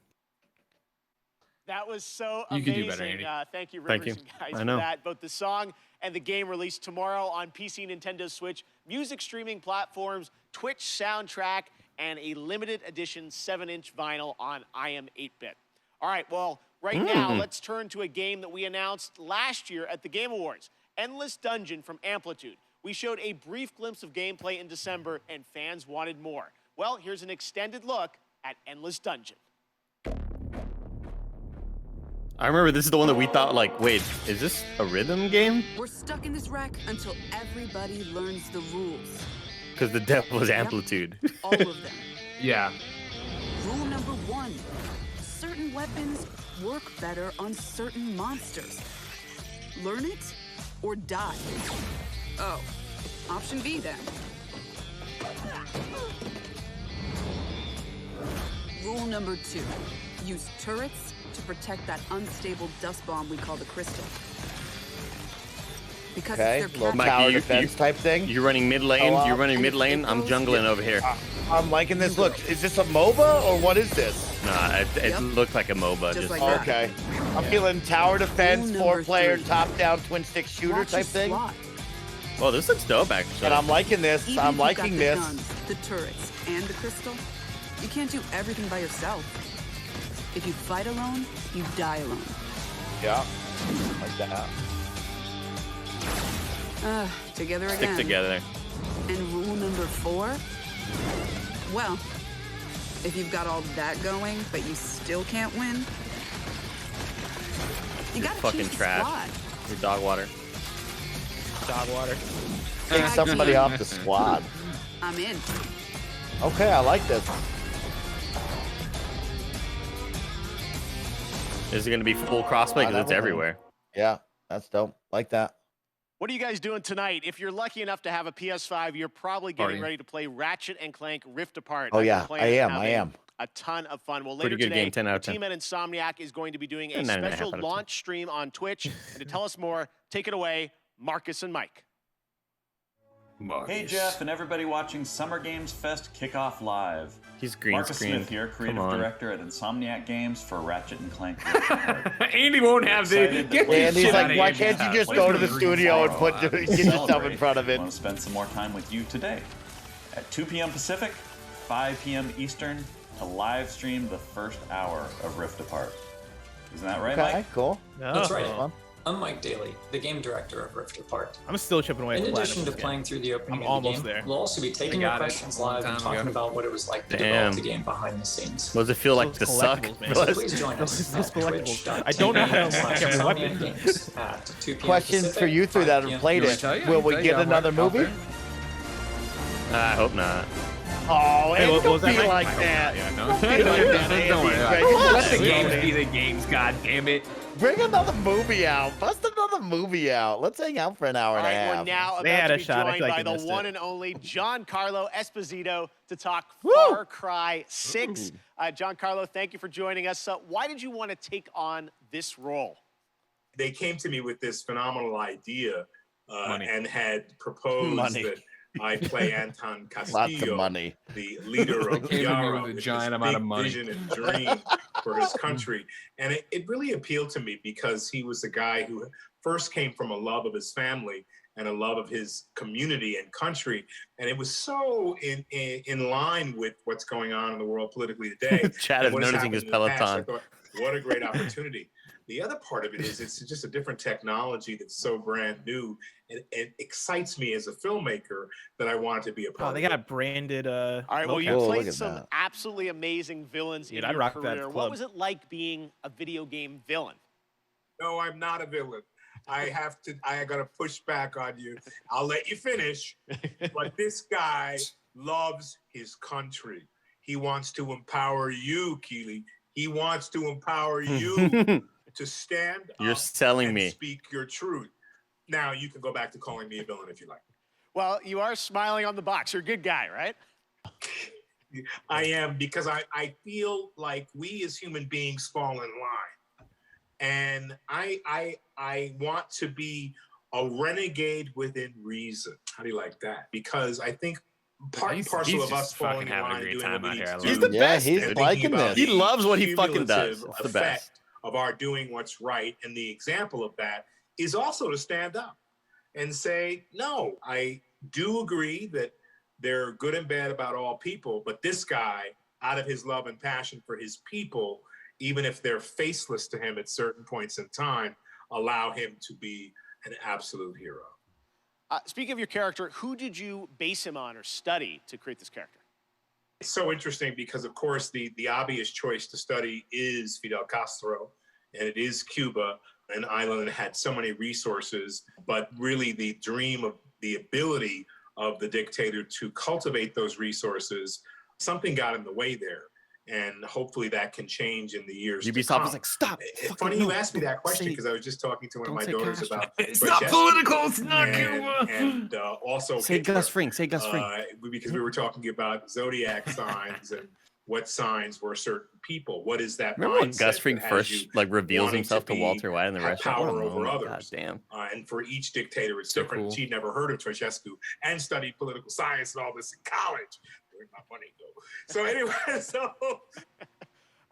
That was so You amazing. can do better, Andy. Thank you, Thank Rivers you. and guys, I for know. that. Both the song and the game released tomorrow on PC, Nintendo Switch, music streaming platforms, Twitch soundtrack, and a limited edition 7-inch vinyl on IM 8-bit. All right, well, right now, let's turn to a game that we announced last year at the Game Awards, Endless Dungeon from Amplitude. We showed a brief glimpse of gameplay in December, and fans wanted more. Well, here's an extended look at Endless Dungeon. I remember this is the one that we thought, like, wait, is this a rhythm game? We're stuck in this wreck until everybody learns the rules. Because the devil was Amplitude. All of them. Yeah. Rule number 1. weapons work better on certain monsters. Learn it or die. Oh, option B then. Rule number 2, use turrets to protect that unstable dust bomb we call the crystal. Because Okay, it's their little capture- tower defense type thing. You're running mid lane. Oh, You're running mid lane. I'm jungling over here. I'm liking this. Look, is this a MOBA or what is this? Nah, it looked like a MOBA. Just like okay. I'm feeling tower defense, 4-player, top-down, twin-stick shooter Watch your type thing. slot. Well, this looks dope, actually. And I'm liking this. Even I'm if you've got liking the this. guns, the turrets, and the crystal, you can't do everything by yourself. If you fight alone, you die alone. Yeah, like that. Together again. Stick together. And rule number 4? Well, if you've got all that going, but you still can't win, you gotta Fucking choose the trash. squad. Your dog water. Dog water. Take somebody off the squad. I'm in. Okay, I like this. Is it going to be full crossplay? Because it's everywhere. Yeah, that's dope. Like that. What are you guys doing tonight? If you're lucky enough to have a PS5, you're probably getting Partying. ready to play Ratchet and Clank Rift Apart. Oh, I've been yeah, playing I it and am. having a ton of fun. Well, later Pretty good today, game, 10 out of the 10. team at Insomniac is going to be doing a 9.5 special out of 10. launch stream on Twitch. And to tell us more, take it away, Marcus and Mike. Hey Jeff and everybody watching Summer Games Fest Kickoff Live. He's green Marcus screened. Smith here, creative Come on. director at Insomniac Games for Ratchet and Clank. Andy won't have the. Get this Andy's shit like, out of why here. can't you just go to the studio and put get yourself in front of I it? want to spend some more time with you today. At 2 p.m. Pacific, 5 p.m. Eastern, to live stream the first hour of Rift Apart. Isn't that right, Okay, Mike? cool. That's right. I'm Mike Daly, the game director of Rift Apart. I'm still chipping away. In at addition to platinum playing through the opening I'm of almost the game, there. we'll also be taking your questions live and talking about what it was like to develop the game behind the scenes. What does it feel like to suck? So please join us at collectibles. I don't know how to unlock every weapon. Games at 2 p.m. Question Pacific, for you three that 5 have p.m. played it. Will we get another movie? I hope not. Oh, Hey, Andy, what don't was that, be Mike? like Mike, that. Yeah, no. Don't be like that, Andy. Don't worry about Right, it. you Let the just games voted. be the games, god damn it. Bring another movie out. Bust another movie out. Let's hang out for an hour All and a right, half. we're now They about had to a be shot. I joined feel like by they the missed one it. and only Giancarlo Esposito to talk Far Cry 6. Giancarlo, thank you for joining us. Why did you want to take on this role? They came to me with this phenomenal idea Money. and had proposed Money. that I play Anton Lots of Castillo, money. the leader of Came to me Yara, with a with giant this amount big of money. vision and dream for his country. And it really appealed to me because he was a guy who first came from a love of his family and a love of his community and country. And it was so in line with what's going on in the world politically today. Chad and is what has noticing his happened in the past. I Peloton. thought, what a great opportunity. The other part of it is it's just a different technology that's so brand new. And it excites me as a filmmaker that I want to be a part Oh, they of got branded. All right, well, you Oh, look played at some that. absolutely amazing villains Dude, in I'd your rock that career. What club. was it like being a video game villain? No, I'm not a villain. I gotta push back on you. I'll let you finish. But this guy loves his country. He wants to empower you, Keely. He wants to empower you to stand You're up selling and me. speak your truth. Now you can go back to calling me a villain if you like. Well, you are smiling on the box. You're a good guy, right? I am, because I feel like we as human beings fall in line. And I want to be a renegade within reason. How do you like that? Because I think part and He's parcel of just us falling fucking in having a line great doing time what we out need here. I to love do. it. He's the best. and He's thinking liking about this. He the loves what he fucking does. cumulative It's the best. effect of our doing what's right, and the example of that is also to stand up and say, no, I do agree that they're good and bad about all people, but this guy, out of his love and passion for his people, even if they're faceless to him at certain points in time, allow him to be an absolute hero. Speaking of your character, who did you base him on or study to create this character? It's so interesting because, of course, the obvious choice to study is Fidel Castro, and it is Cuba, an island that had so many resources, but really the dream of the ability of the dictator to cultivate those resources, something got in the way there. and hopefully that can change in the years to Ubisoft come. is like, stop. It's funny you asked me that question because I was just talking to one of my daughters about It's not political. It's not and also Say Hitler, Gus Fring. Say Gus Fring. because we were talking about zodiac signs and what signs were certain people. What is that Remember when mindset Gus Fring that has first you reveals wanting himself to be- Walter White in the have restaurant? power What a over moment. others. God damn. And for each dictator, it's So different. cool. She'd never heard of Ceausescu and studied political science and all this in college. Where'd my money go? So anyway,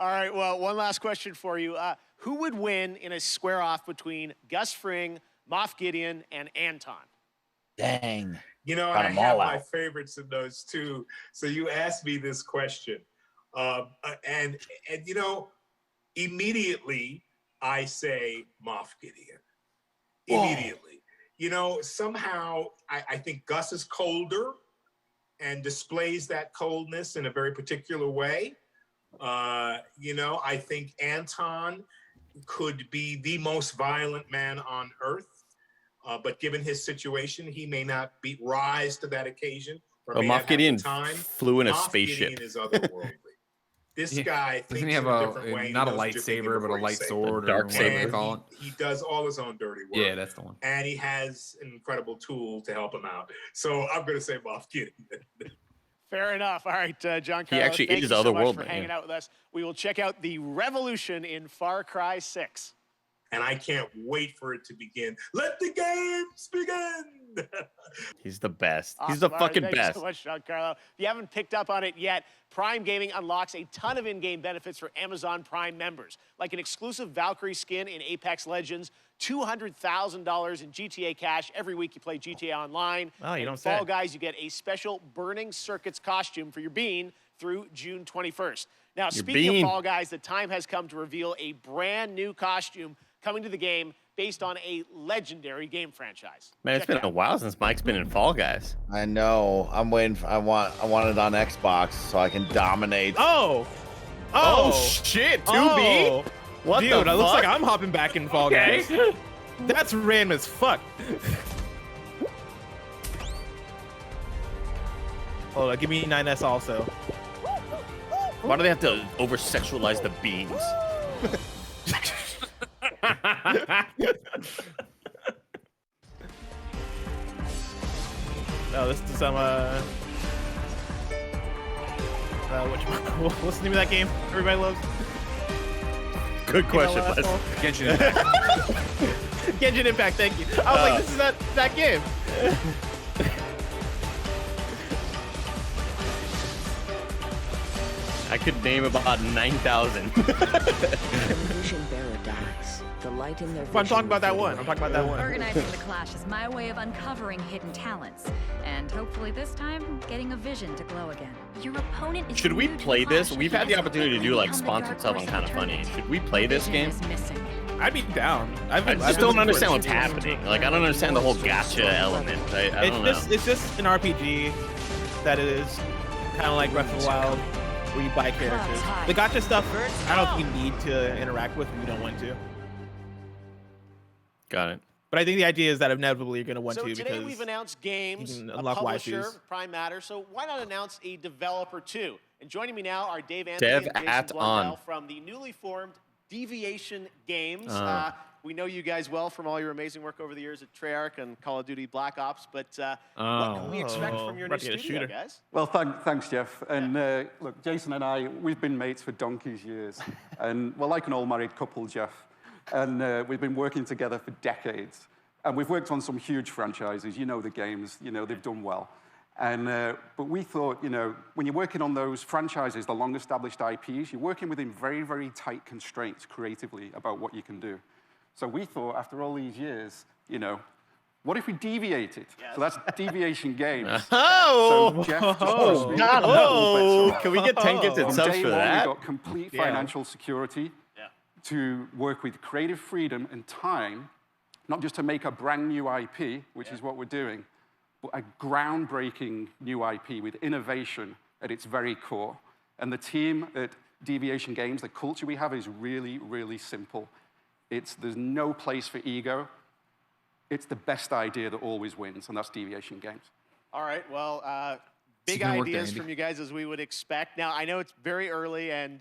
All right, well, one last question for you. Who would win in a square-off between Gus Fring, Moff Gideon, and Anton? Dang. You know, Got I 'em have all my out. favorites in those two. So you asked me this question, and you know, immediately I say Moff Gideon. Immediately, you know, somehow I think Gus is colder and displays that coldness in a very particular way. You know, I think Anton could be the most violent man on earth. But given his situation, he may not rise to that occasion. Or Well, may not Moff have Gideon the time. flew in a Moff spaceship. Gideon is otherworldly. This guy thinks Doesn't he have in a different way. not a He knows what you're thinking lightsaber, but a before you light say it. sword, dark or whatever they And call it? he does all his own dirty work. Yeah, that's the one. And he has an incredible tool to help him out. So I'm going to say Moff Gideon. Fair enough. All right, John Carlos, He actually thank is you so much otherworldly, for hanging yeah. out with us. We will check out the revolution in Far Cry 6. And I can't wait for it to begin. Let the games begin. He's the best. Awesome. He's the All right, fucking thank best. you so much, Giancarlo. If you haven't picked up on it yet, Prime Gaming unlocks a ton of in-game benefits for Amazon Prime members, like an exclusive Valkyrie skin in Apex Legends, $200,000 in GTA cash every week you play GTA Online. Oh, you and don't Fall say. Guys, you get a special Burning Circuits costume for your bean through June 21st. Now, speaking bean. of Fall Guys, the time has come to reveal a brand new costume coming to the game based on a legendary game franchise. Man, it's been a while since Mike's been in Fall Guys. I know. I'm waiting. I want it on Xbox so I can dominate. Oh shit, 2B? Oh. What Dude, the it looks fuck? like I'm hopping back in Fall Okay. Guys. That's random as fuck. Hold on, give me 9S also. Why do they have to over-sexualize the beans? No, this is some what's the name of that game everybody loves? Good question, Les. Genshin Impact. Genshin Impact, thank you. I was like, this is that game. I could name about 9,000. Vision bearer dies. The light in their I'm talking about that one. I'm talking about that one. Organizing the clash is my way of uncovering hidden talents, and hopefully this time, getting a vision to glow again. Your opponent is Should we new to play this? Clash. We've had the opportunity to do like Become the sponsored dark stuff on horse Kind of of Funny. eternity. Should we play this Vision game? is missing. I'd be down. I just don't understand what's happening. Like, I don't understand the whole gotcha element. I don't know. It's just an RPG that is kind of like Breath of the Wild, where you buy characters. The gotcha stuff, I don't think you need to interact with if you don't want to. Got it. But I think the idea is that inevitably you're going to want So to today because we've announced games, you can a unlock publisher, waifus. Prime Matter. So why not announce a developer too? And joining me now are Dave Dev Anthony and at Jason Blundell on. from the newly formed Deviation Games. Oh. We know you guys well from all your amazing work over the years at Treyarch and Call of Duty Black Ops. But what can we expect from your new About to get a studio, shooter. guys? Well, thanks, Jeff. And look, Jason and I, we've been mates for donkey's years. And we're like an all-married couple, Jeff. And we've been working together for decades. And we've worked on some huge franchises. You know the games. You know, they've done well. And but we thought, you know, when you're working on those franchises, the long-established IPs, you're working within very, very tight constraints creatively about what you can do. So we thought, after all these years, you know, what if we deviated? Yes. So that's Deviation Games. Oh! So Jeff just Oh! pushed me. Oh! Can we get 10 gifted From subs day for one, that? We got complete financial security to work with creative freedom and time, not just to make a brand new IP, which is what we're doing, but a groundbreaking new IP with innovation at its very core. And the team at Deviation Games, the culture we have is really, really simple. There's no place for ego. It's the best idea that always wins, and that's Deviation Games. All right, well, Big ideas from you guys, as we would expect. Now, I know it's very early, and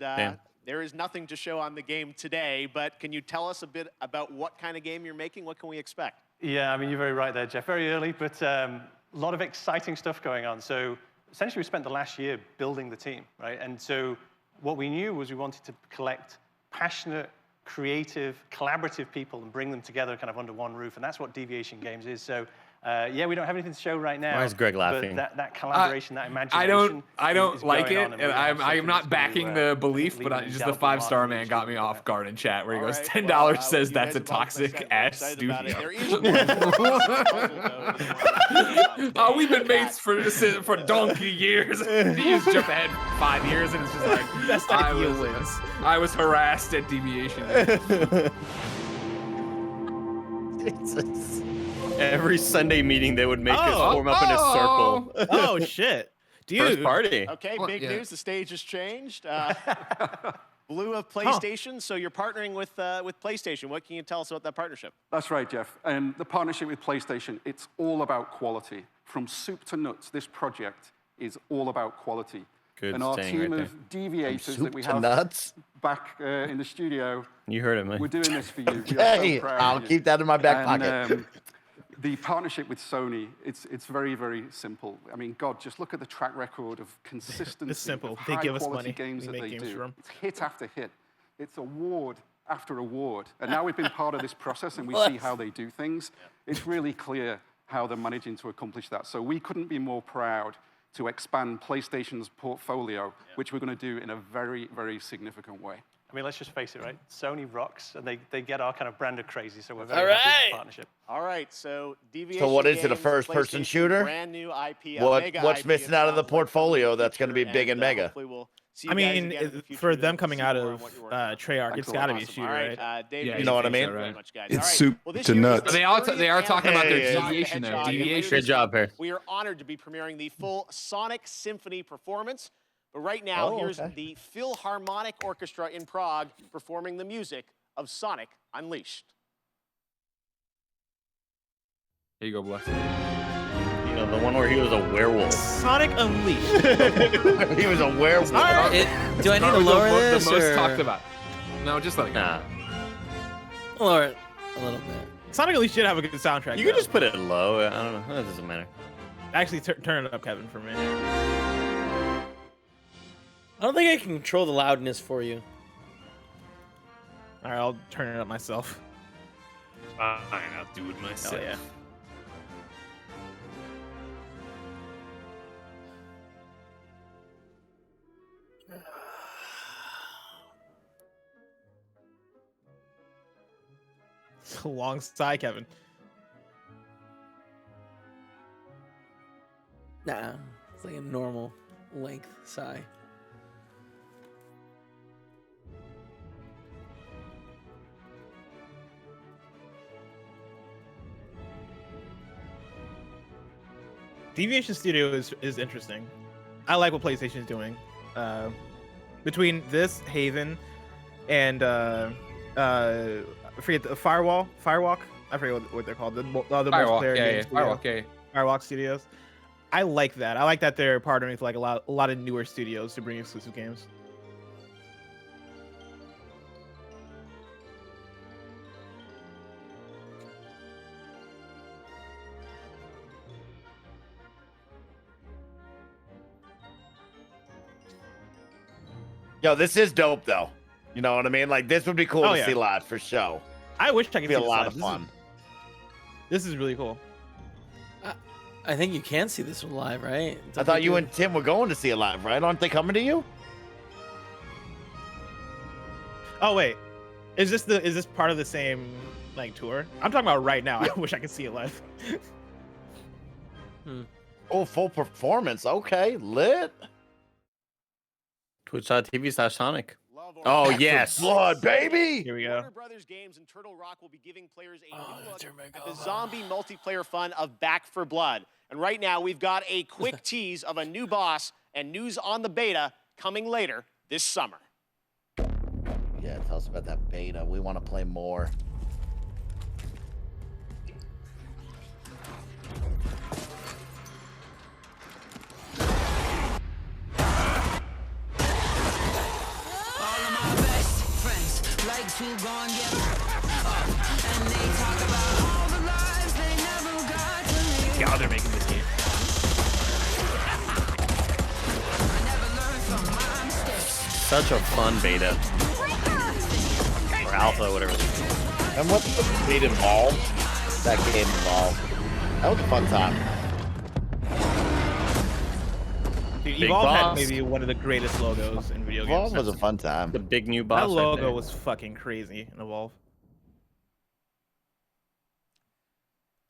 there is nothing to show on the game today, but can you tell us a bit about what kind of game you're making? What can we expect? Yeah, I mean, you're very right there, Jeff. Very early, but a lot of exciting stuff going on. So essentially, we spent the last year building the team, right? And so what we knew was we wanted to collect passionate, creative, collaborative people and bring them together kind of under one roof. And that's what Deviation Games is. So yeah, we don't have anything to show right now. Why is Greg laughing? But that collaboration, that imagination. I don't like it, and I'm not backing the belief, but just the 5-star man got me off guard in chat where he goes, $10 says that's a toxic ass studio. We've been mates for donkey years. He just jumped ahead 5 years, and it's just like I was harassed at Deviation. Jesus. Every Sunday meeting, they would make us form up in a circle. Oh, shit. Dude. First party. Okay, big news. The stage has changed. Blue of PlayStation, so you're partnering with PlayStation. What can you tell us about that partnership? That's right, Jeff. And the partnership with PlayStation, it's all about quality. From soup to nuts, this project is all about quality. Good and our team right of deviators From that we soup to have nuts? back in the studio. You heard it, man. We're doing this for you. Okay, I'll keep that in my back pocket. The partnership with Sony, it's very, very simple. I mean, God, just look at the track record of consistency. It's simple. Of They give us high-quality money. games We that make they games do. for 'em. It's hit after hit. It's award after award. And now we've been part of this process and we see how they do things. It's really clear how they're managing to accomplish that. So we couldn't be more proud to expand PlayStation's portfolio, which we're going to do in a very, very significant way. I mean, let's just face it, right? Sony rocks, and they get our kind of brand of crazy, so we're very happy with the partnership. All right, so Deviation So what is it, a Games, first-person PlayStation, shooter? Brand new IP. What's missing out of the portfolio that's going to be big and mega? I mean, for them coming out of Treyarch, it's got to be a shooter, right? You know what I mean? It's soup to nuts. They are talking about their deviation though. Deviation. Good job, Perry. We are honored to be premiering the full Sonic Symphony performance. But right now, here's the Philharmonic Orchestra in Prague performing the music of Sonic Unleashed. Here you go, Bless. You know, the one where he was a werewolf. Sonic Unleashed. He was a werewolf. Do I need to lower this? The most talked about. No, just like lower it a little bit. Sonic Unleashed should have a good soundtrack. You could just put it low. I don't know. That doesn't matter. Actually, turn it up, Kevin, for me. I don't think I can control the loudness for you. All right, I'll turn it up myself. Fine, I'll do it myself. Oh, yeah. It's a long sigh, Kevin. Nah, it's like a normal length sigh. Deviation Studio is interesting. I like what PlayStation is doing. Between this, Haven, and I forget the Firewalk. I forget what they're called. The multiplayer games. Firewalk Studios. I like that. I like that they're partnering with like a lot of newer studios to bring exclusive games. Yo, this is dope though. You know what I mean? Like this would be cool to see live for show. I wish I could be see a lot live. of fun. This is really cool. I think you can see this live, right? I thought you and Tim were going to see it live, right? Aren't they coming to you? Oh wait, is this part of the same like tour? I'm talking about right now. I wish I could see it live. Oh, full performance. Okay, lit. Twitch.tv/Sonic. Oh yes, blood, baby. Here we go. Warner Brothers Games and Turtle Rock will be giving players a new look at the zombie multiplayer fun of Back 4 Blood. And right now, we've got a quick tease of a new boss and news on the beta coming later this summer. Yeah, tell us about that beta. We want to play more. God, they're making this game. Such a fun beta. Or alpha, whatever. And what made Evolve? That game Evolve. That was a fun time. Dude, Big Evolve had boss. maybe one of the greatest logos in video games. Evolve was a fun time. The big new boss. That right logo there. was fucking crazy in Evolve.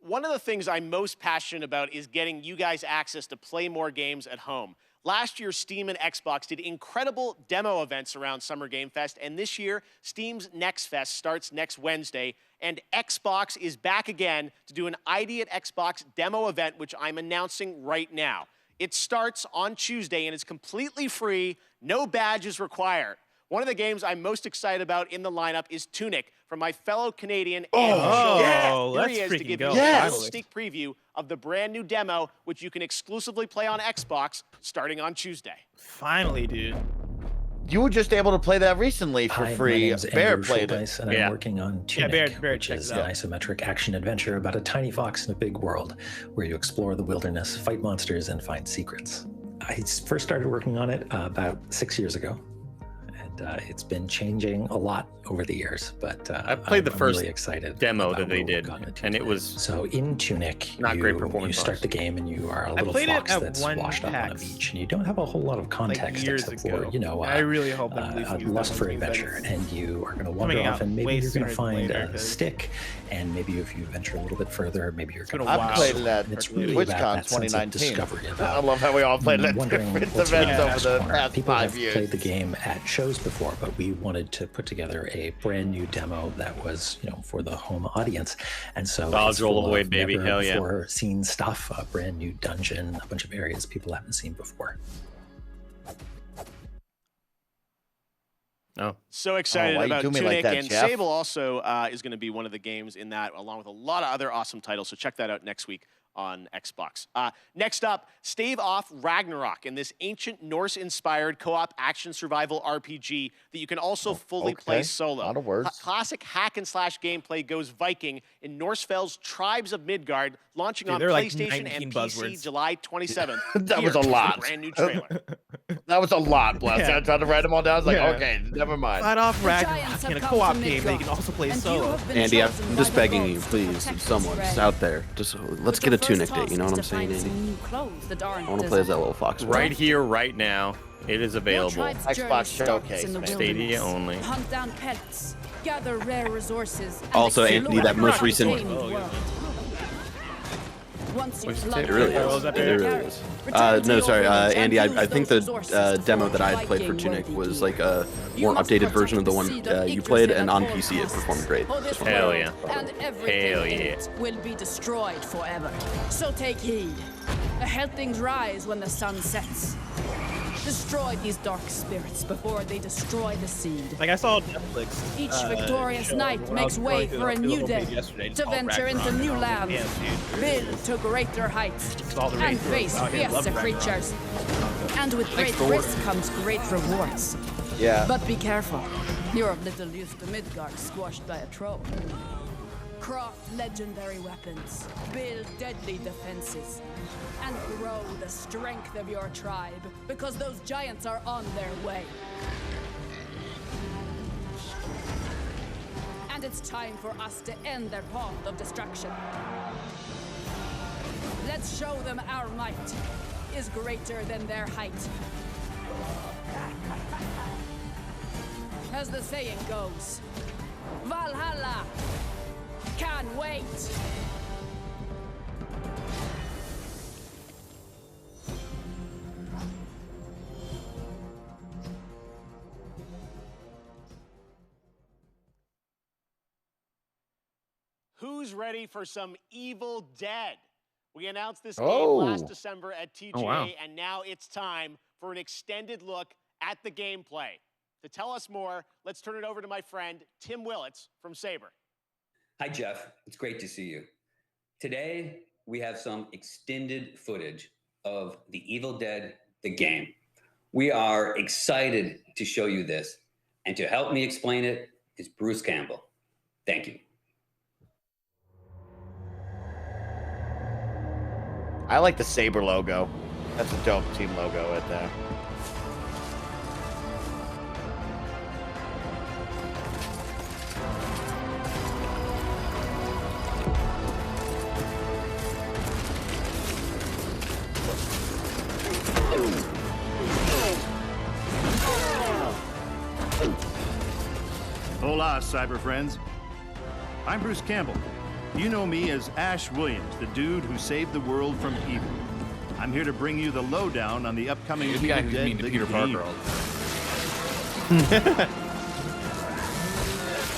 One of the things I'm most passionate about is getting you guys access to play more games at home. Last year, Steam and Xbox did incredible demo events around Summer Game Fest, and this year, Steam's Next Fest starts next Wednesday, and Xbox is back again to do an ID at Xbox demo event, which I'm announcing right now. It starts on Tuesday, and it's completely free, no badges required. One of the games I'm most excited about in the lineup is Tunic from my fellow Canadian Andrew Schultz. Here let's he is to freaking give go. you a Yes. sneak preview of the brand new demo, which you can exclusively play on Xbox starting on Tuesday. Finally, dude. You were just able to play that recently for Hi, free. my name's Bear Andrew played Schulteis, it. and I'm working on Tunic, Bear which check is it an out. isometric action adventure about a tiny fox in a big world where you explore the wilderness, fight monsters, and find secrets. I first started working on it about 6 years ago, and it's been changing a lot over the years. But I played the I'm first really excited demo about that they where we've did, gotten to and it today. was so in Tunic. not you, great performance. You start the game, and you are a I little played it fox at that's one washed up on a PAX, beach, and you don't have a whole lot of context years except ago. for I really hope that a lust for adventure, and you are going to wander coming off, out and maybe way you're going sooner to than find later, a 'cause- stick, and maybe if you venture a little bit further, maybe you're going to. I played it at It's really TwitchCon about that sense of 2019. discovery. I About love how we all played at wondering different what's events around over the the corner. past People 5 have years. played the game at shows before, but we wanted to put together a brand new demo that was, for the home audience, and so Dodge it's roll full away, of baby. never Hell yeah. before seen stuff, a brand new dungeon, a bunch of areas people haven't seen before. Oh. So excited why you about do me Tunic, like that, and Jeff? Sable also is going to be one of the games in that, along with a lot of other awesome titles. So check that out next week on Xbox. Next up, Stave Off Ragnarok, in this ancient Norse-inspired co-op action survival RPG that you can also fully play solo. A lot of words. Classic hack and slash gameplay goes Viking in Norsefeld's Tribes of Midgard, launching Dude, on there are like PlayStation 19 and PC buzzwords. July 27th. That was Here a is the lot. brand new trailer. That was a lot, Bless. Yeah. I tried to write them all down. I was like, Yeah. okay, never mind. Fight off Ragnarok Giants in a have come co-op to game that you Midgard, can also play and you solo. have been Andy, chosen I'm by just the begging gods you, to please, protect someone this just realm. out there. Just let's But get your a Tunic first date. You know what I'm task is to saying, find Andy? some new clothes that aren't I want to play as that little fox. Right here, right now. It is Your available. tribe's Xbox journey Showcase, starts in the man. Stadia wilderness. only. Hunt down pets, gather rare resources, and Also, explore Anthony, that the most recent- untamed world. Once you've It plucked really the is. best It of your really character, is. return to No, your sorry, village and Andy. I use think those the resources to demo forge that I had played for Viking Tunic worthy was gear. like a You more must updated version of the protect one the seed you of played, Yggdrasil and at on all PC it costs. performed great. For this Hell world yeah. And everything Hell in yeah. it will be destroyed forever. So take heed. Ahead things rise when the sun sets. Destroy these dark spirits before they destroy the seed. Like I saw on Netflix. Each victorious show knight when I was makes way scrolling through for a the new homepage day, yesterday, just to called venture Ragnarok, into new and I was like, lands, "Damn, dude." build to greater heights, all the and rage for it. face Oh, yeah, love fiercer Ragnarok. creatures. And with great for risk comes great rewards. Yeah. But be careful. You're of little use to Midgard squashed by a troll. Craft legendary weapons, build deadly defenses, and grow the strength of your tribe, because those giants are on their way. And it's time for us to end their path of destruction. Let's show them our might is greater than their height. As the saying goes, Valhalla! Can't wait! Who's ready for some Evil Dead? We announced this Oh. game last December at TGA, Oh, wow. and now it's time for an extended look at the gameplay. To tell us more, let's turn it over to my friend Tim Willits from Saber. Hi, Jeff. It's great to see you. Today, we have some extended footage of The Evil Dead, the game. We are excited to show you this. And to help me explain it, is Bruce Campbell. Thank you. I like the Saber logo. That's a dope team logo right there. Hola, cyber friends. I'm Bruce Campbell. You know me as Ash Williams, the dude who saved the world from evil. I'm here to bring you the lowdown on the upcoming You're the guy who's Evil mean Dead to Peter Parker all the time.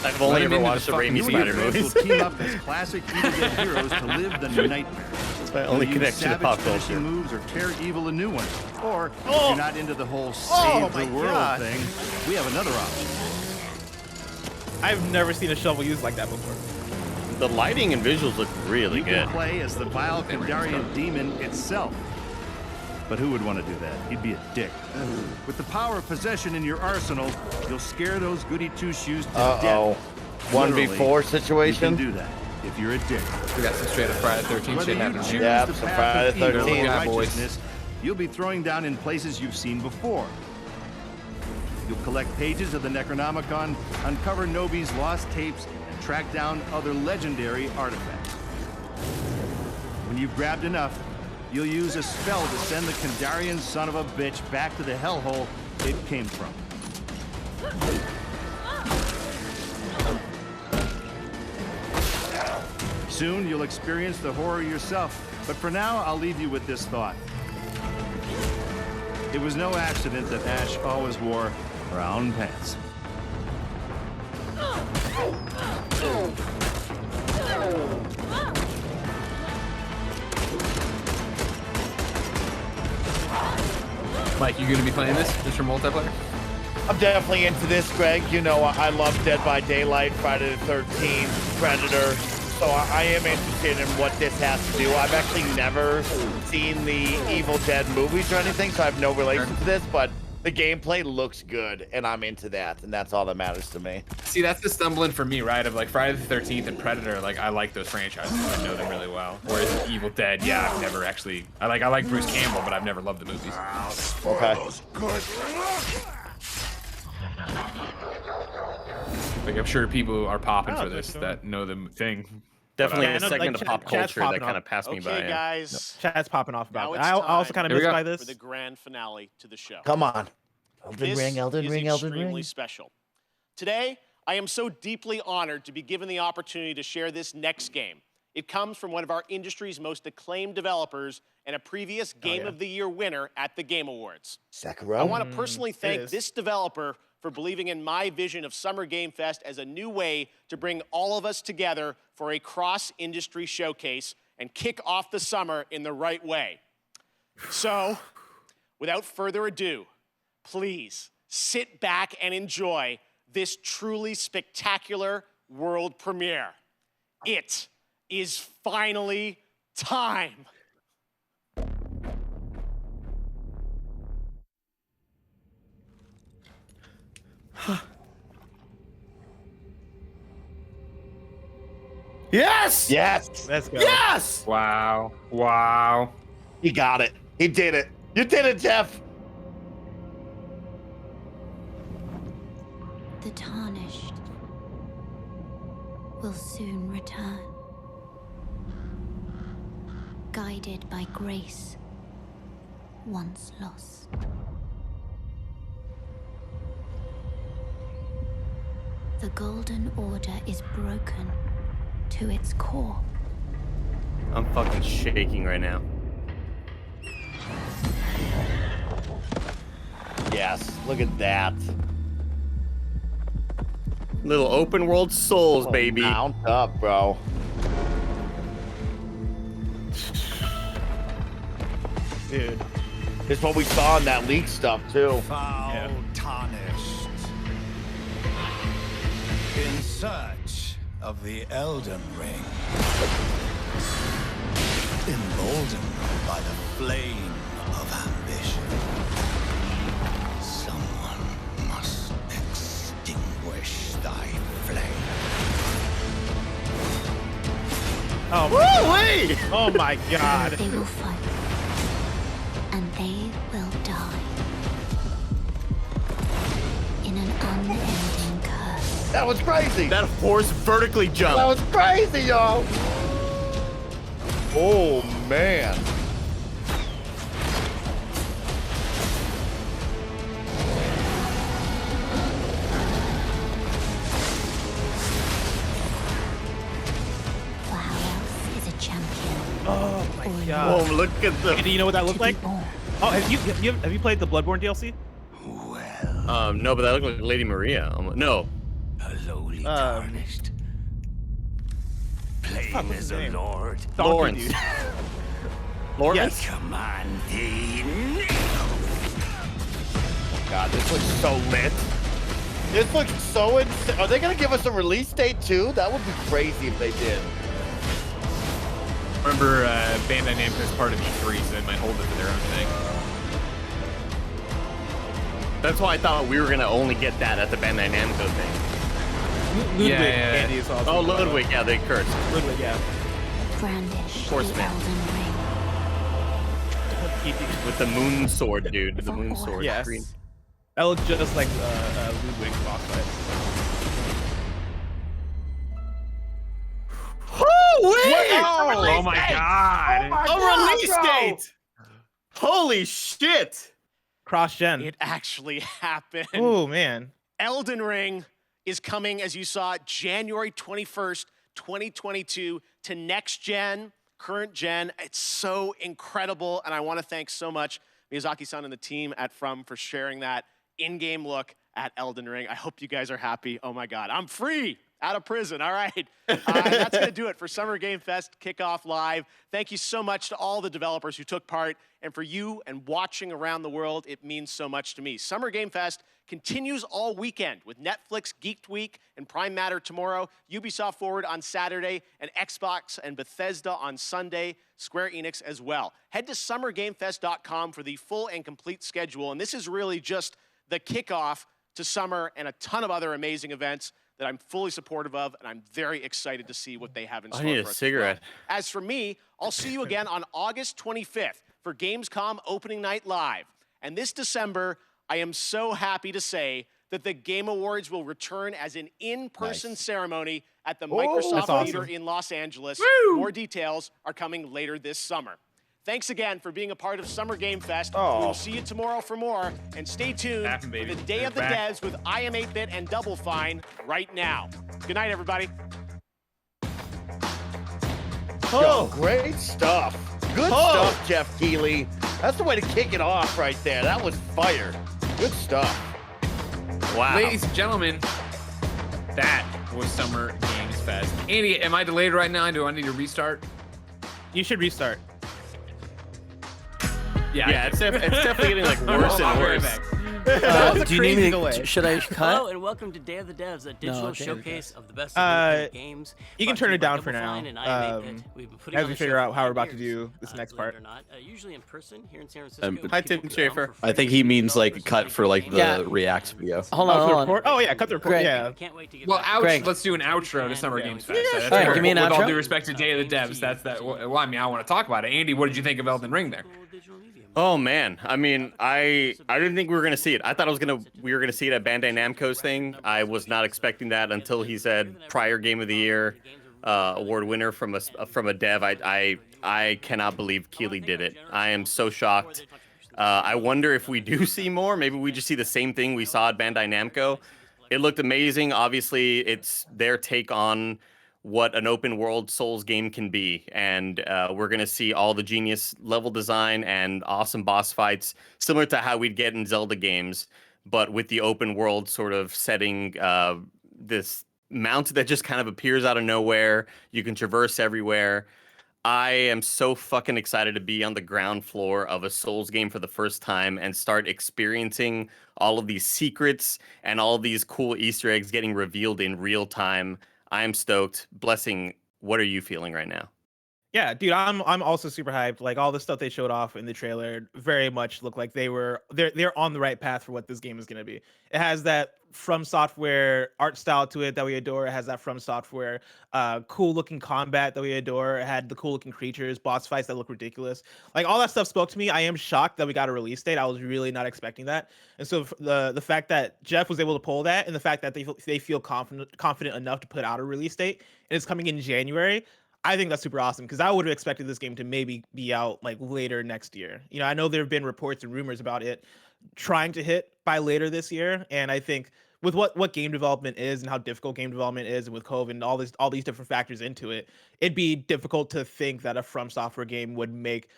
I've only ever watched the Raimi Spider movie. Will team up as classic Evil Dead heroes to live the nightmare. That's my only Use connection to savage pop finishing culture. moves or tear evil a new one. Or if you're not into the whole save the world thing, we have another option. I've never seen a shovel used like that before. The lighting and visuals look really You good. can play as the vile Kandarian demon itself. But who would want to do that? He'd be a dick. With the power of possession in your arsenal, you'll scare those goody two-shoes to death. 1v4 situation? You can do that if you're a dick. We got some straight up Friday 13 shit happening. Yeah, some Friday 13. Righteousness, you'll be throwing down in places you've seen before. You'll collect pages of the Necronomicon, uncover Nobi's lost tapes, and track down other legendary artifacts. When you've grabbed enough, you'll use a spell to send the Kandarian son of a bitch back to the hellhole it came from. Soon you'll experience the horror yourself, but for now I'll leave you with this thought. It was no accident that Ash always wore brown pants. Mike, you gonna be playing this just for multiplayer? I'm definitely into this, Greg. You know, I love Dead by Daylight, Friday the 13th, Predator. So I am interested in what this has to do. I've actually never seen the Evil Dead movies or anything, so I have no relation to this, but the gameplay looks good, and I'm into that, and that's all that matters to me. See, that's the stumbling for me, right? Of like Friday the 13th and Predator, like I like those franchises. I know them really well. Whereas Evil Dead, yeah, I've never actually. I like Bruce Campbell, but I've never loved the movies. Okay. Like I'm sure people are popping for this that know the thing. Definitely Yeah, a segment of pop culture that kind of passed me by. Okay, guys. Chat's popping off about Now it. it's I also time kind of missed by this. for the grand finale to the show. Come on. Elden This Ring, Elden is Ring, Elden extremely Ring. special. Today, I am so deeply honored to be given the opportunity to share this next game. It comes from one of our industry's most acclaimed developers and a previous Game of the Year winner at the Game Awards. Sekiro? I want to personally thank this developer for believing in my vision of Summer Game Fest as a new way to bring all of us together for a cross-industry showcase and kick off the summer in the right way. So, without further ado, please sit back and enjoy this truly spectacular world premiere. It is finally time. Yes! Yes! Let's go. Yes! Wow. Wow. He got it. He did it. You did it, Jeff. The tarnished will soon return, guided by grace once lost. The Golden Order is broken to its core. I'm fucking shaking right now. Yes, look at that. Little open world souls, baby. Mount up, bro. Dude. This is what we saw in that leak stuff, too. Foul tarnished. In search of the Elden Ring. Emboldened by the flame of ambition. Someone must extinguish thy Oh, Woo-wee! Oh my God. They will fight, and they will die in an unending curse. That was crazy. That horse vertically jumped. That was crazy, y'all. Oh man. For how else is a champion? Oh my God. Oh, look at the. Do you know what that looked like? Oh, have you played the Bloodborne DLC? No, but that looked like Lady Maria. No. Lowly tarnished. Plain as a lord. Lawrence. Lawrence? Yes. Command thee God, this looks so lit. This looks so insane. Are they gonna give us a release date too? That would be crazy if they did. Remember, Bandai Namco is part of E3, so they might hold it for their own thing. That's why I thought we were gonna only get that at the Bandai Namco thing. Ludwig. Yeah. Andy is also Oh, Ludwig. Yeah, they cursed. Ludwig, yeah. Brandish the Horseman. Elden Ring. With the moon sword, dude. The moon sword. Yes. Green. That looks just like Ludwig's boss fight. Oh my God. A release date! Holy shit! Cross-gen. It actually happened. Oh, man. Elden Ring is coming, as you saw, January 21st, 2022 to next gen, current gen. It's so incredible, and I want to thank so much Miyazaki-san and the team at From for sharing that in-game look at Elden Ring. I hope you guys are happy. Oh my God, I'm free out of prison. All right, that's going to do it for Summer Game Fest Kickoff Live. Thank you so much to all the developers who took part, and for you and watching around the world, it means so much to me. Summer Game Fest continues all weekend with Netflix Geeked Week and Prime Matter tomorrow, Ubisoft Forward on Saturday, and Xbox and Bethesda on Sunday, Square Enix as well. Head to summergamefest.com for the full and complete schedule, and this is really just the kickoff to summer and a ton of other amazing events that I'm fully supportive of, and I'm very excited to see what they have in store I need for a us. cigarette. As for me, I'll see you again on August 25th for Gamescom Opening Night Live. And this December, I am so happy to say that the Game Awards will return as an in-person ceremony at the Microsoft Theater in Los Angeles. More details are coming later this summer. Thanks again for being a part of Summer Game Fest. We will see you tomorrow for more, and stay tuned for the Day of the Devs with I Am 8-Bit and Double Fine right now. Good night, everybody. Oh, great stuff. Good stuff, Jeff Keighley. That's the way to kick it off right there. That was fire. Good stuff. Wow. Ladies and gentlemen, that was Summer Games Fest. Andy, am I delayed right now? Do I need to restart? You should restart. Yeah, it's definitely getting like worse and worse. Do you need me to, should I cut? Hello and welcome to Day of the Devs, a digital showcase of the best games. You can turn it down for now, as we figure out how we're about to do this next part. Usually in person here in San Francisco. Hi, Tim Schafer. I think he means like cut for like the React video. Hold on. Oh yeah, cut the report. Greg. Yeah. Can't wait to get Well, back. let's do an outro to Summer Games Fest. All right, give me an With all outro. due respect to Day of the Devs, that's that. Well, I mean, I want to talk about it. Andy, what did you think of Elden Ring there? Oh man, I mean, I didn't think we were gonna see it. I thought we were gonna see it at Bandai Namco's thing. I was not expecting that until he said prior Game of the Year award winner from a dev. I cannot believe Keighley did it. I am so shocked. I wonder if we do see more. Maybe we just see the same thing we saw at Bandai Namco. It looked amazing. Obviously, it's their take on what an open world Souls game can be, and we're gonna see all the genius level design and awesome boss fights, similar to how we'd get in Zelda games, but with the open world sort of setting. This mount that just kind of appears out of nowhere. You can traverse everywhere. I am so fucking excited to be on the ground floor of a Souls game for the first time and start experiencing all of these secrets and all of these cool Easter eggs getting revealed in real time. I am stoked. Blessing, what are you feeling right now? Yeah, dude, I'm also super hyped. Like all the stuff they showed off in the trailer very much looked like they're on the right path for what this game is going to be. It has that From Software art style to it that we adore. It has that From Software cool looking combat that we adore. It had the cool looking creatures, boss fights that look ridiculous. Like all that stuff spoke to me. I am shocked that we got a release date. I was really not expecting that. And so the fact that Jeff was able to pull that, and the fact that they feel confident enough to put out a release date, and it's coming in January. I think that's super awesome because I would have expected this game to maybe be out like later next year. You know, I know there have been reports and rumors about it trying to hit by later this year, and I think with what game development is and how difficult game development is, and with COVID and all these different factors into it, it'd be difficult to think that a From Software game would make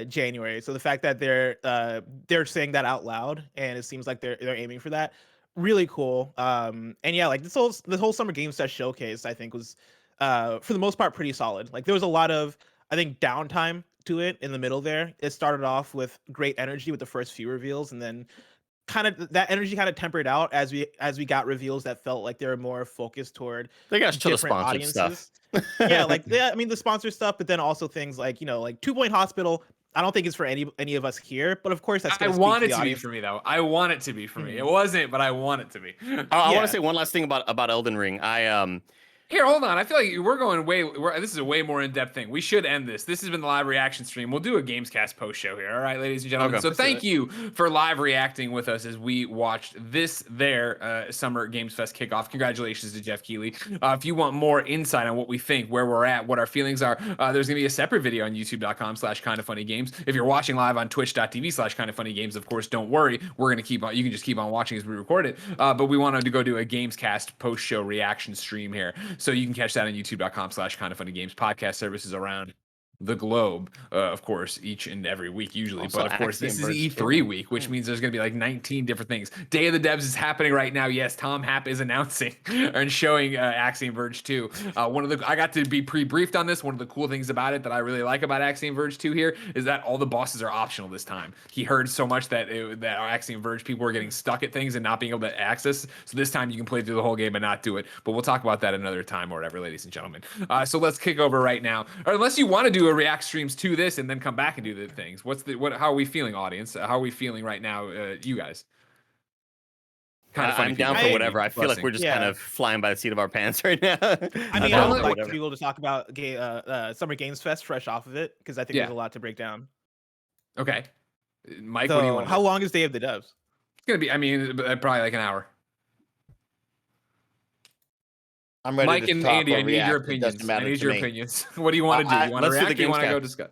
January. So the fact that they're saying that out loud, and it seems like they're aiming for that, really cool. And yeah, like this whole Summer Games Fest showcase, I think was for the most part pretty solid. Like there was a lot of, I think, downtime to it in the middle there. It started off with great energy with the first few reveals, and then kind of that energy kind of tempered out as we got reveals that felt like they were more focused toward They got to the different sponsored audiences. stuff. I mean the sponsor stuff, but then also things like, you know, like 2 Point Hospital. I don't think it's for any of us here, but of course that's I gonna want speak it to the to be audience. for me though. I want it to be for me. It wasn't, but I want it to be. I Yeah. want to say one last thing about Elden Ring. Here, hold on. I feel like we're going this is a way more in-depth thing. We should end this. This has been the live reaction stream. We'll do a Gamescast post show here. All right, ladies and gentlemen. Okay. So Let's do thank it. you for live reacting with us as we watched their Summer Games Fest kickoff. Congratulations to Jeff Keighley. If you want more insight on what we think, where we're at, what our feelings are, there's going to be a separate video on youtube.com/kindoffunnygames. If you're watching live on twitch.tv/kindoffunnygames, of course, don't worry. We're going to you can just keep on watching as we record it. But we wanted to go do a Gamescast post-show reaction stream here. So you can catch that on youtube.com/kindoffunnygames. Podcast services around the globe, of course, each and every week usually. Also, but of course, this is Axiom E3 week, which means there's going to be like 19 different things. Day of the Devs is happening right now. Yes, Tom Happ is announcing and showing Axiom Verge 2. I got to be pre-briefed on this. One of the cool things about it that I really like about Axiom Verge 2 here is that all the bosses are optional this time. He heard so much that that Axiom Verge people were getting stuck at things and not being able to access. So this time you can play through the whole game and not do it. But we'll talk about that another time or whatever, ladies and gentlemen. So let's kick over right now. Or unless you want to do a react streams to this and then come back and do the things. How are we feeling, audience? How are we feeling right now, you guys? I'm down for whatever. I feel like we're just kind of flying by the seat of our pants right now. I mean, I would like to be able to talk about Summer Games Fest fresh off of it because I think there's a lot to break down. Okay, Mike, So, what do you want? how long is Day of the Devs? It's gonna be. I mean, probably like an hour. I'm ready Mike to and talk Andy, or I need react. your It opinions. doesn't matter I need to your me. opinions. What do you want to do? You want to let's do react? the Or you want to Gamescast. go discuss?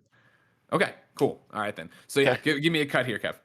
Okay, cool. All right then. So yeah, give me a cut here, Kev.